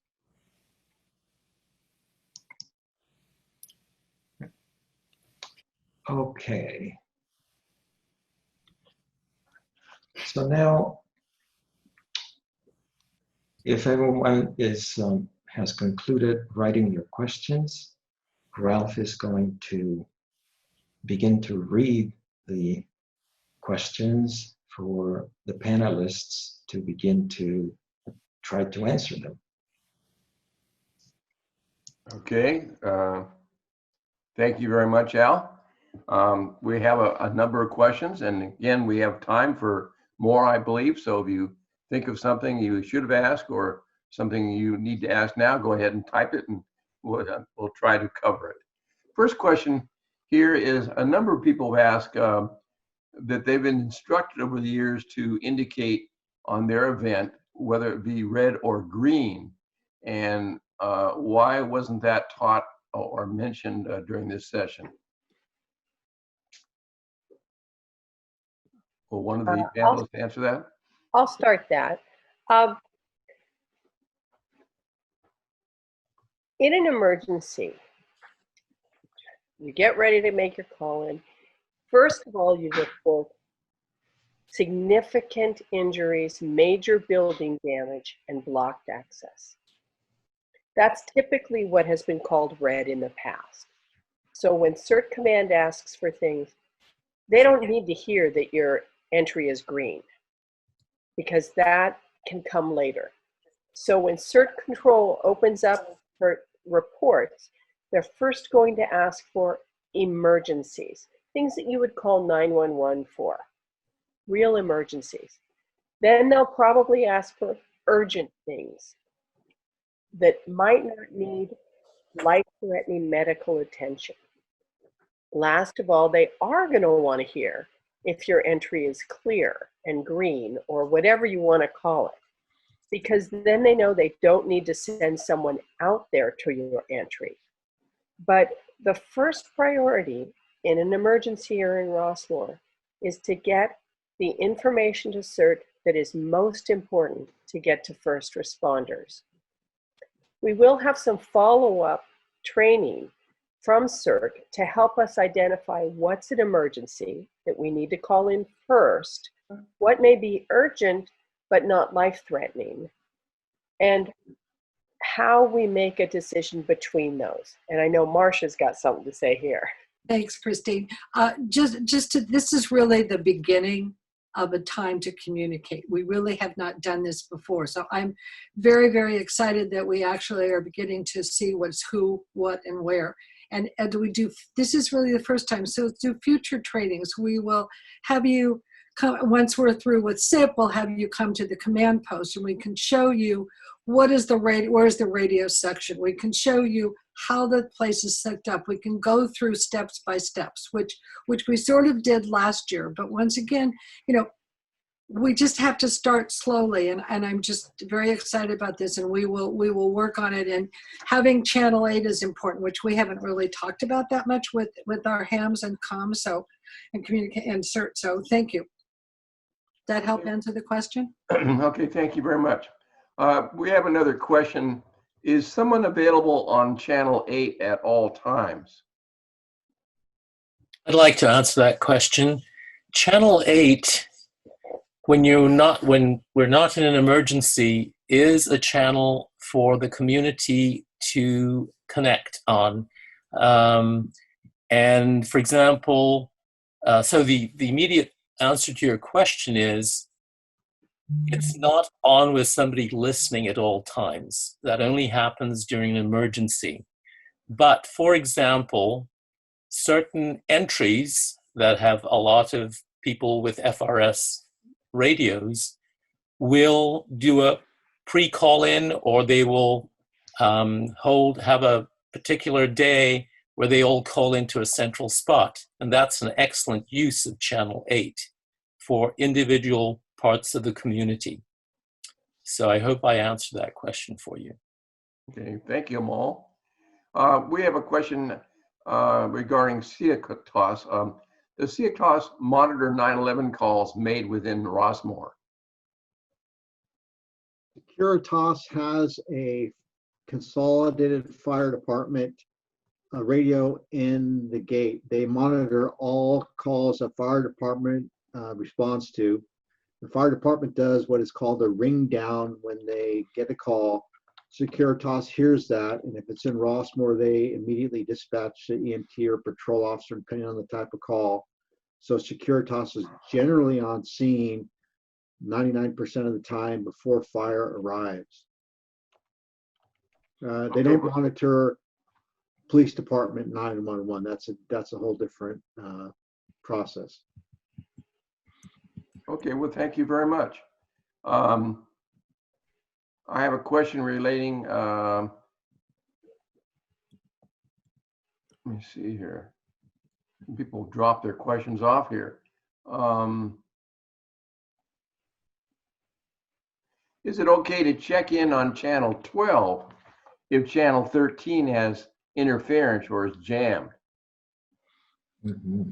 Okay. So now, if everyone has concluded writing your questions, Ralph is going to begin to read the questions for the panelists to begin to try to answer them. Okay. Thank you very much, Al. We have a number of questions, and again, we have time for more, I believe. So if you think of something you should have asked or something you need to ask now, go ahead and type it, and we'll try to cover it. First question here is, a number of people have asked that they've been instructed over the years to indicate on their event whether it be red or green, and why wasn't that taught or mentioned during this session? Will one of the panelists answer that? I'll start that. In an emergency, you get ready to make your call in. First of all, you report significant injuries, major building damage, and blocked access. That's typically what has been called red in the past. So when CERT command asks for things, they don't need to hear that your entry is green, because that can come later. So when CERT control opens up for reports, they're first going to ask for emergencies, things that you would call 911 for, real emergencies. Then they'll probably ask for urgent things that might not need life-threatening medical attention. Last of all, they are going to want to hear if your entry is clear and green, or whatever you want to call it, because then they know they don't need to send someone out there to your entry. But the first priority in an emergency or in Rossmore is to get the information to CERT that is most important to get to first responders. We will have some follow-up training from CERT to help us identify what's an emergency that we need to call in first, what may be urgent but not life-threatening, and how we make a decision between those. And I know Marcia's got something to say here. Thanks, Christine. This is really the beginning of a time to communicate. We really have not done this before. So I'm very, very excited that we actually are beginning to see what's who, what, and where. And this is really the first time. So through future trainings, we will have you come, once we're through with SIP, we'll have you come to the command post and we can show you where's the radio section. We can show you how the place is set up. We can go through steps by steps, which we sort of did last year. But once again, we just have to start slowly, and I'm just very excited about this, and we will work on it. And having Channel 8 is important, which we haven't really talked about that much with our hams and comms, and communicate and CERT. So thank you. That help answer the question? Okay, thank you very much. We have another question. Is someone available on Channel 8 at all times? I'd like to answer that question. Channel 8, when we're not in an emergency, is a channel for the community to connect on. And for example, so the immediate answer to your question is, it's not on with somebody listening at all times. That only happens during an emergency. But for example, certain entries that have a lot of people with FRS radios will do a pre-call in, or they will have a particular day where they all call into a central spot. And that's an excellent use of Channel 8 for individual parts of the community. So I hope I answered that question for you. Okay, thank you, Amal. We have a question regarding Etiquette. Does Etiquette monitor 9/11 calls made within Rossmore? Securitas has a consolidated fire department radio in the gate. They monitor all calls a fire department responds to. The fire department does what is called a ring down when they get a call. Securitas hears that, and if it's in Rossmore, they immediately dispatch the EMT or patrol officer, depending on the type of call. So Securitas is generally on scene 99% of the time before fire arrives. They don't monitor police department 911. That's a whole different process. Okay, well, thank you very much. I have a question relating, let me see here. People drop their questions off here. Is it okay to check in on channel 12 if channel 13 has interference or is jammed? Mm-hmm.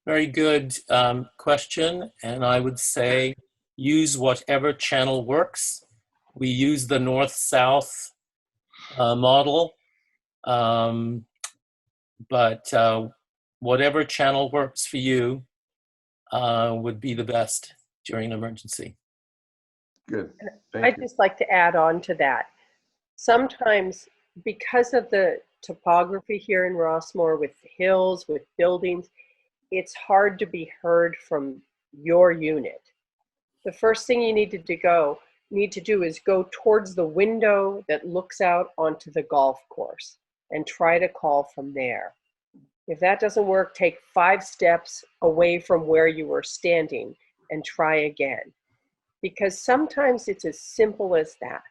Very good question. And I would say use whatever channel works. We use the north-south model, but whatever channel works for you would be the best during an emergency. Good. I'd just like to add on to that. Sometimes, because of the topography here in Rossmore with hills, with buildings, it's hard to be heard from your unit. The first thing you need to do is go towards the window that looks out onto the golf course and try to call from there. If that doesn't work, take 5 steps away from where you were standing and try again. Because sometimes it's as simple as that.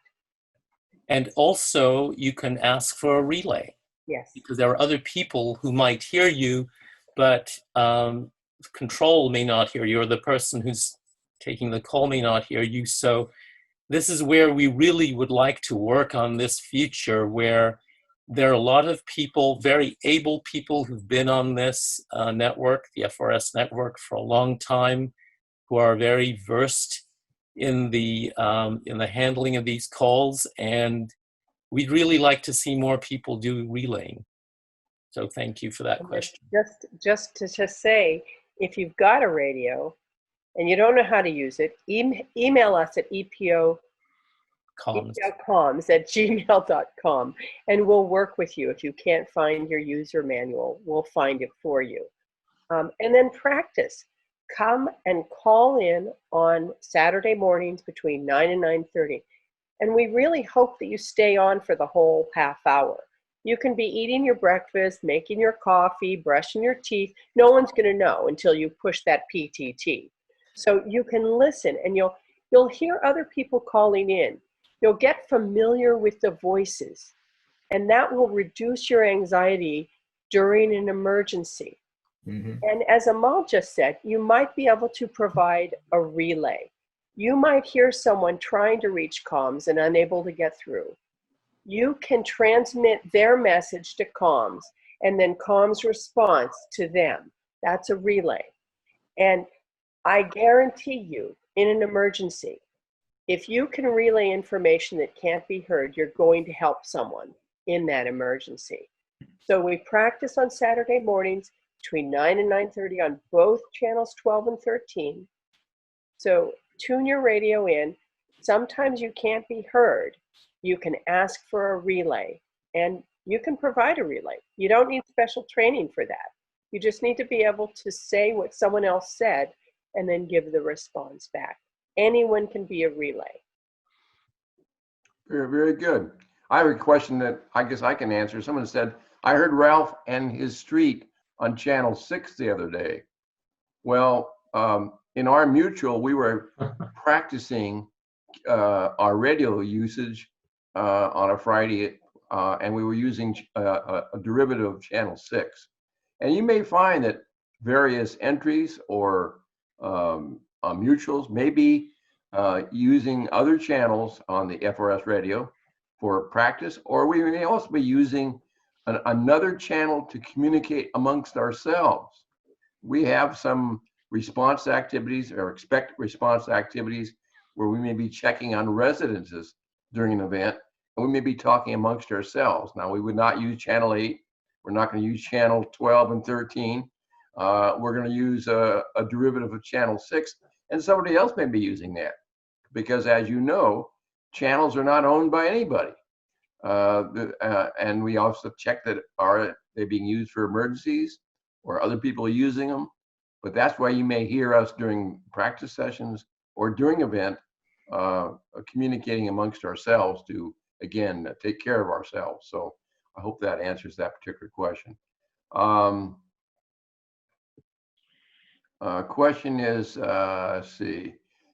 And also you can ask for a relay. Yes. Because there are other people who might hear you, but control may not hear you, or the person who's taking the call may not hear you. So this is where we really would like to work on this future, where there are a lot of people, very able people who've been on this network, the FRS network, for a long time, who are very versed in the handling of these calls, and we'd really like to see more people do relaying. So thank you for that question. Just to say, if you've got a radio and you don't know how to use it, email us at epocoms@gmail.com, and we'll work with you. If you can't find your user manual, we'll find it for you. And then practice. Come and call in on Saturday mornings between 9 and 9:30. And we really hope that you stay on for the whole half hour. You can be eating your breakfast, making your coffee, brushing your teeth. No one's going to know until you push that PTT. So you can listen, and you'll hear other people calling in. You'll get familiar with the voices, and that will reduce your anxiety during an emergency. Mm-hmm. And as Amal just said, you might be able to provide a relay. You might hear someone trying to reach comms and unable to get through. You can transmit their message to comms, and then comms response to them. That's a relay. And I guarantee you, in an emergency, if you can relay information that can't be heard, you're going to help someone in that emergency. So we practice on Saturday mornings between 9 and 9:30 on both channels 12 and 13. So tune your radio in. Sometimes you can't be heard. You can ask for a relay, and you can provide a relay. You don't need special training for that. You just need to be able to say what someone else said and then give the response back. Anyone can be a relay. Very, very good. I have a question that I guess I can answer. Someone said, I heard Ralph and his street on channel 6 the other day. Well, in our mutual, we were practicing our radio usage on a Friday, and we were using a derivative of channel 6. And you may find that various entries or mutuals may be using other channels on the FRS radio for practice, or we may also be using another channel to communicate amongst ourselves. We have some response activities or expect response activities where we may be checking on residences during an event, and we may be talking amongst ourselves. Now, we would not use channel 8. We're not going to use channel 12 and 13. We're going to use a derivative of channel 6, and somebody else may be using that. Because as you know, channels are not owned by anybody. And we also check that are they being used for emergencies or other people are using them. But that's why you may hear us during practice sessions or during event communicating amongst ourselves to, again, take care of ourselves. So I hope that answers that particular question. Question is, let's see,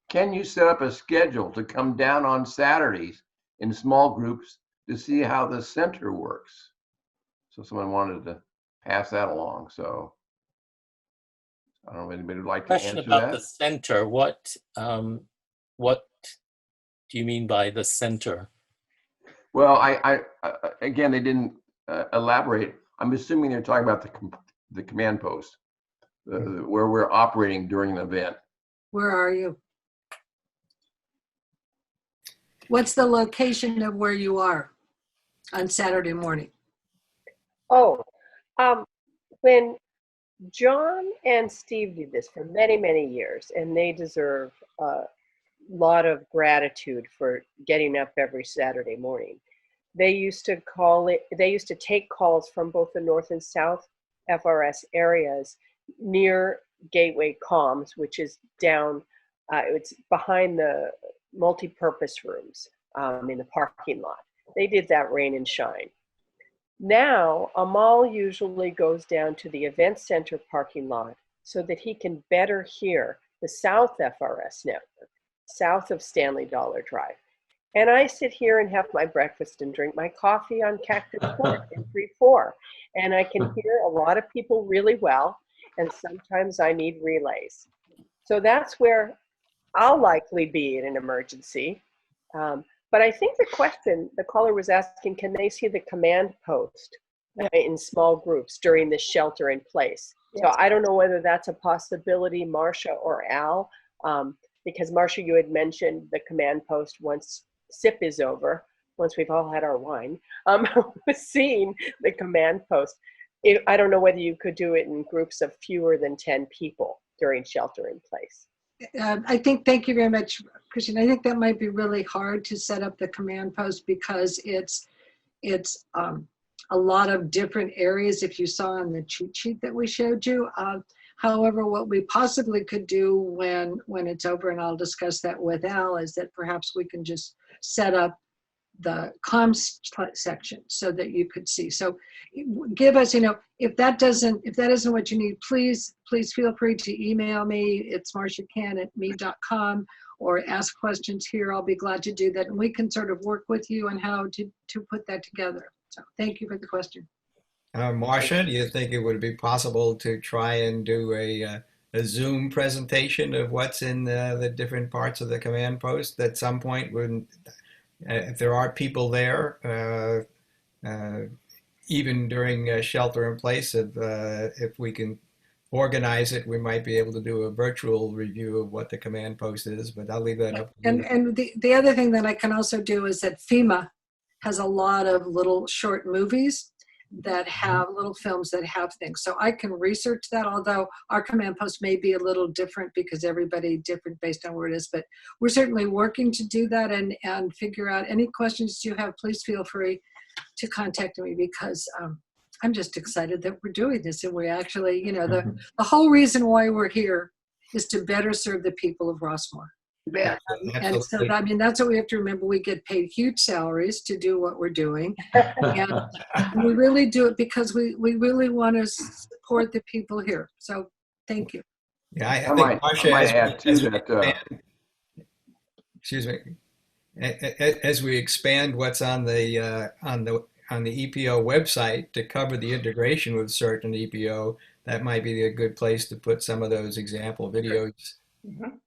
can you set up a schedule to come down on Saturdays in small groups to see how the center works? So someone wanted to pass that along. So I don't know if anybody would like to Question answer about that. the center. What do you mean by the center? Well, I again, they didn't elaborate. I'm assuming they're talking about the command post, where we're operating during an event. Where are you? What's the location of where you are on Saturday morning? Oh, when John and Steve did this for many, many years, and they deserve a lot of gratitude for getting up every Saturday morning. They used to take calls from both the North and South FRS areas near Gateway Comms, which is down, it's behind the multi-purpose rooms in the parking lot. They did that rain and shine. Now, Amal usually goes down to the event center parking lot so that he can better hear the South FRS network, south of Stanley Dollar Drive. And I sit here and have my breakfast and drink my coffee on Cactus Court in 3-4. And I can hear a lot of people really well, and sometimes I need relays. So that's where I'll likely be in an emergency. But I think the question the caller was asking, can they see the command post in small groups during the shelter in place? So I don't know whether that's a possibility, Marcia or Al, because Marcia, you had mentioned the command post once SIP is over, once we've all had our wine, seeing the command post. I don't know whether you could do it in groups of fewer than 10 people during shelter in place. I think, thank you very much, Christian. I think that might be really hard to set up the command post because it's a lot of different areas, if you saw on the cheat sheet that we showed you. However, what we possibly could do when it's over, and I'll discuss that with Al, is that perhaps we can just set up the comms section so that you could see. So give us, if that isn't what you need, please feel free to email me. It's marciacan@me.com, or ask questions here. I'll be glad to do that. And we can sort of work with you on how to put that together. So thank you for the question. Marcia, do you think it would be possible to try and do a Zoom presentation of what's in the different parts of the command post at some point when, if there are people there, even during shelter in place, if we can organize it, we might be able to do a virtual review of what the command post is, but I'll leave that up to you. And the other thing that I can also do is that FEMA has a lot of little short movies that have little films that have things. So I can research that, although our command post may be a little different because everybody different based on where it is, but we're certainly working to do that and figure out any questions you have. Please feel free to contact me because I'm just excited that we're doing this. And we actually, the whole reason why we're here is to better serve the people of Rossmore. Yeah. And so, that's what we have to remember. We get paid huge salaries to do what we're doing. And we really do it because we really want to support the people here. So thank you. Yeah, I I think might, Marcia, add too that excuse me, as we expand what's on the EPO website to cover the integration with CERT and EPO, that might be a good place to put some of those example videos. Mhm.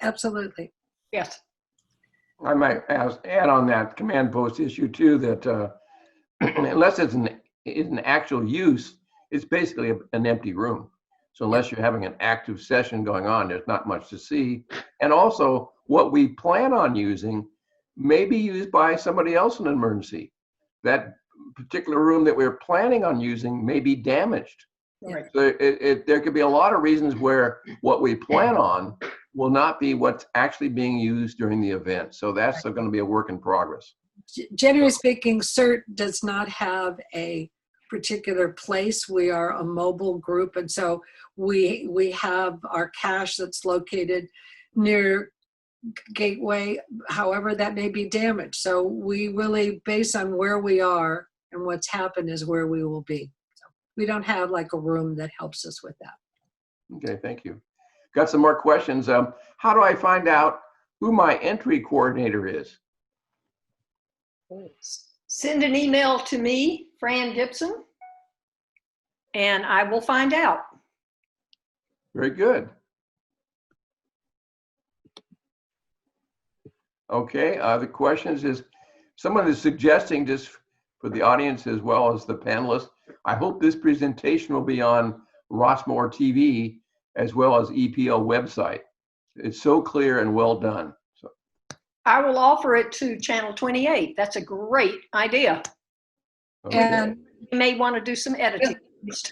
Absolutely. Yes. I might add on that command post issue too that unless it's an actual use, it's basically an empty room. So unless you're having an active session going on, there's not much to see. And also, what we plan on using may be used by somebody else in an emergency. That particular room that we're planning on using may be damaged. Right. So there could be a lot of reasons where what we plan on will not be what's actually being used during the event. So that's going to be a work in progress. Generally speaking, CERT does not have a particular place. We are a mobile group, and so we have our cache that's located near Gateway. However, that may be damaged. So we really, based on where we are and what's happened, is where we will be. So we don't have like a room that helps us with that. Okay, thank you. Got some more questions. How do I find out who my entry coordinator is? Send an email to me, Fran Gibson, and I will find out. Very good. Okay, the questions is, someone is suggesting, just for the audience as well as the panelists, I hope this presentation will be on Rossmore TV as well as EPO website. It's so clear and well done. So I will offer it to Channel 28. That's a great idea. okay. And You may want to do some editing.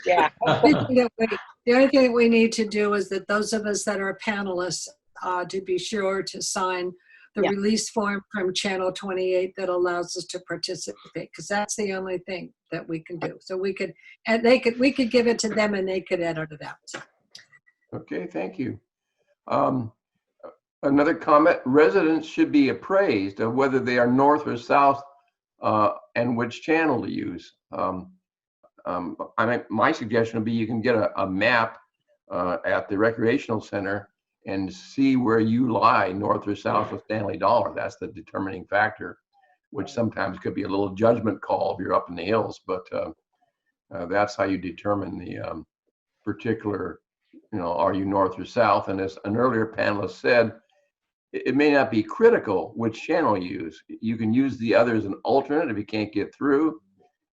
Yeah. the only thing that we need to do is that those of us that are panelists to be sure to sign the Yeah. release form from Channel 28 that allows us to participate, because that's the only thing that we can do. So we could, and we could give it to them and they could edit it out. Okay, thank you. Another comment, residents should be appraised of whether they are north or south and which channel to use. I mean, my suggestion would be you can get a map at the recreational center and see where you lie north or south of Stanley Dollar. That's the determining factor, which sometimes could be a little judgment call if you're up in the hills, but that's how you determine the particular, are you north or south? And as an earlier panelist said, it may not be critical which channel you use. You can use the other as an alternate if you can't get through.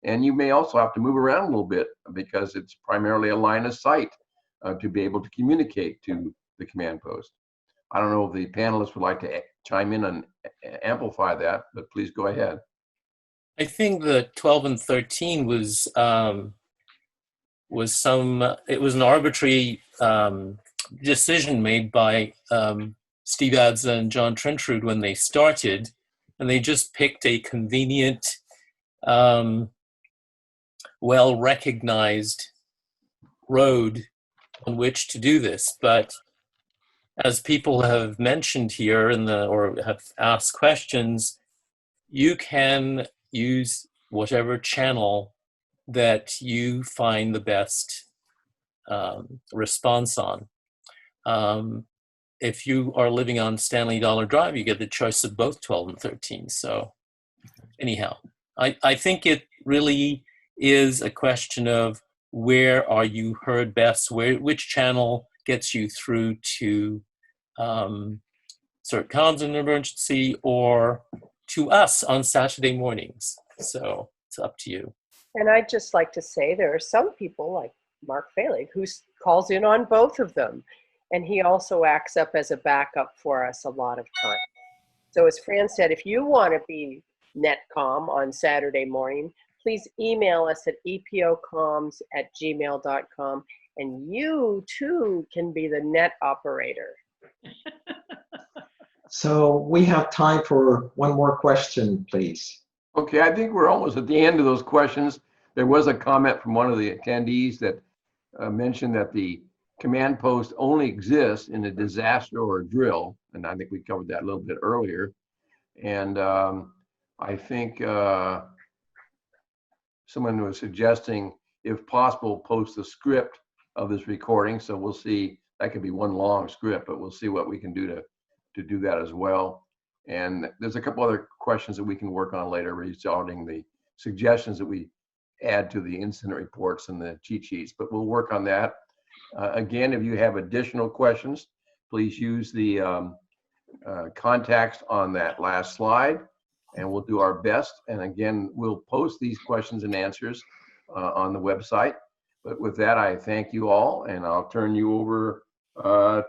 And you may also have to move around a little bit because it's primarily a line of sight to be able to communicate to the command post. I don't know if the panelists would like to chime in and amplify that, but please go ahead. I think the 12 and 13 was it was an arbitrary decision made by Steve Adza and John Trenchard when they started, and they just picked a convenient, well-recognized road on which to do this. But as people have mentioned here or have asked questions, you can use whatever channel that you find the best response on. If you are living on Stanley Dollar Drive, you get the choice of both 12 and 13. So anyhow, I think it really is a question of where are you heard best, which channel gets you through to CERT comms in an emergency or to us on Saturday mornings. So it's up to you. And I'd just like to say there are some people like Mark Falig who calls in on both of them. And he also acts up as a backup for us a lot of time. So as Fran said, if you want to be netcom on Saturday morning, please email us at epocomms@gmail.com, and you too can be the net operator. So we have time for one more question, please. Okay, I think we're almost at the end of those questions. There was a comment from one of the attendees that mentioned that the command post only exists in a disaster or a drill. And I think we covered that a little bit earlier. And I think someone was suggesting, if possible, post the script of this recording. So we'll see that could be one long script, but we'll see what we can do to do that as well. And there's a couple other questions that we can work on later regarding the suggestions that we add to the incident reports and the cheat sheets, but we'll work on that. Again, if you have additional questions, please use the contacts on that last slide, and we'll do our best. And again, we'll post these questions and answers on the website. But with that, I thank you all, and I'll turn you over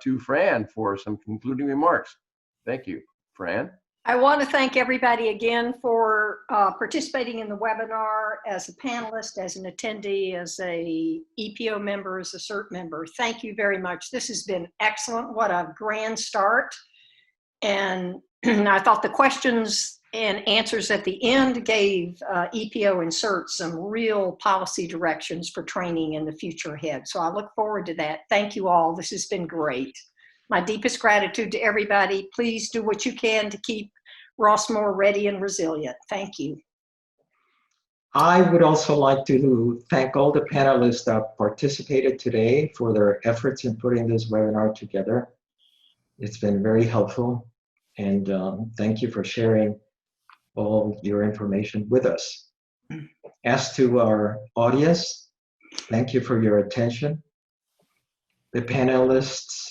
to Fran for some concluding remarks. Thank you, Fran. I want to thank everybody again for participating in the webinar as a panelist, as an attendee, as a EPO member, as a CERT member. Thank you very much. This has been excellent. What a grand start. And I thought the questions and answers at the end gave EPO and CERT some real policy directions for training in the future ahead. So I look forward to that. Thank you all. This has been great. My deepest gratitude to everybody. Please do what you can to keep Rossmore ready and resilient. Thank you. I would also like to thank all the panelists that participated today for their efforts in putting this webinar together. It's been very helpful, and thank you for sharing all your information with us. As to our audience, thank you for your attention. The panelists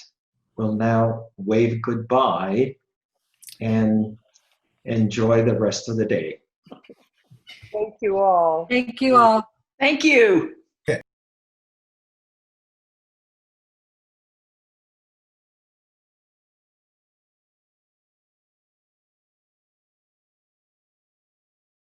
will now wave goodbye and enjoy the rest of the day. Thank you all. Thank you all. Thank you.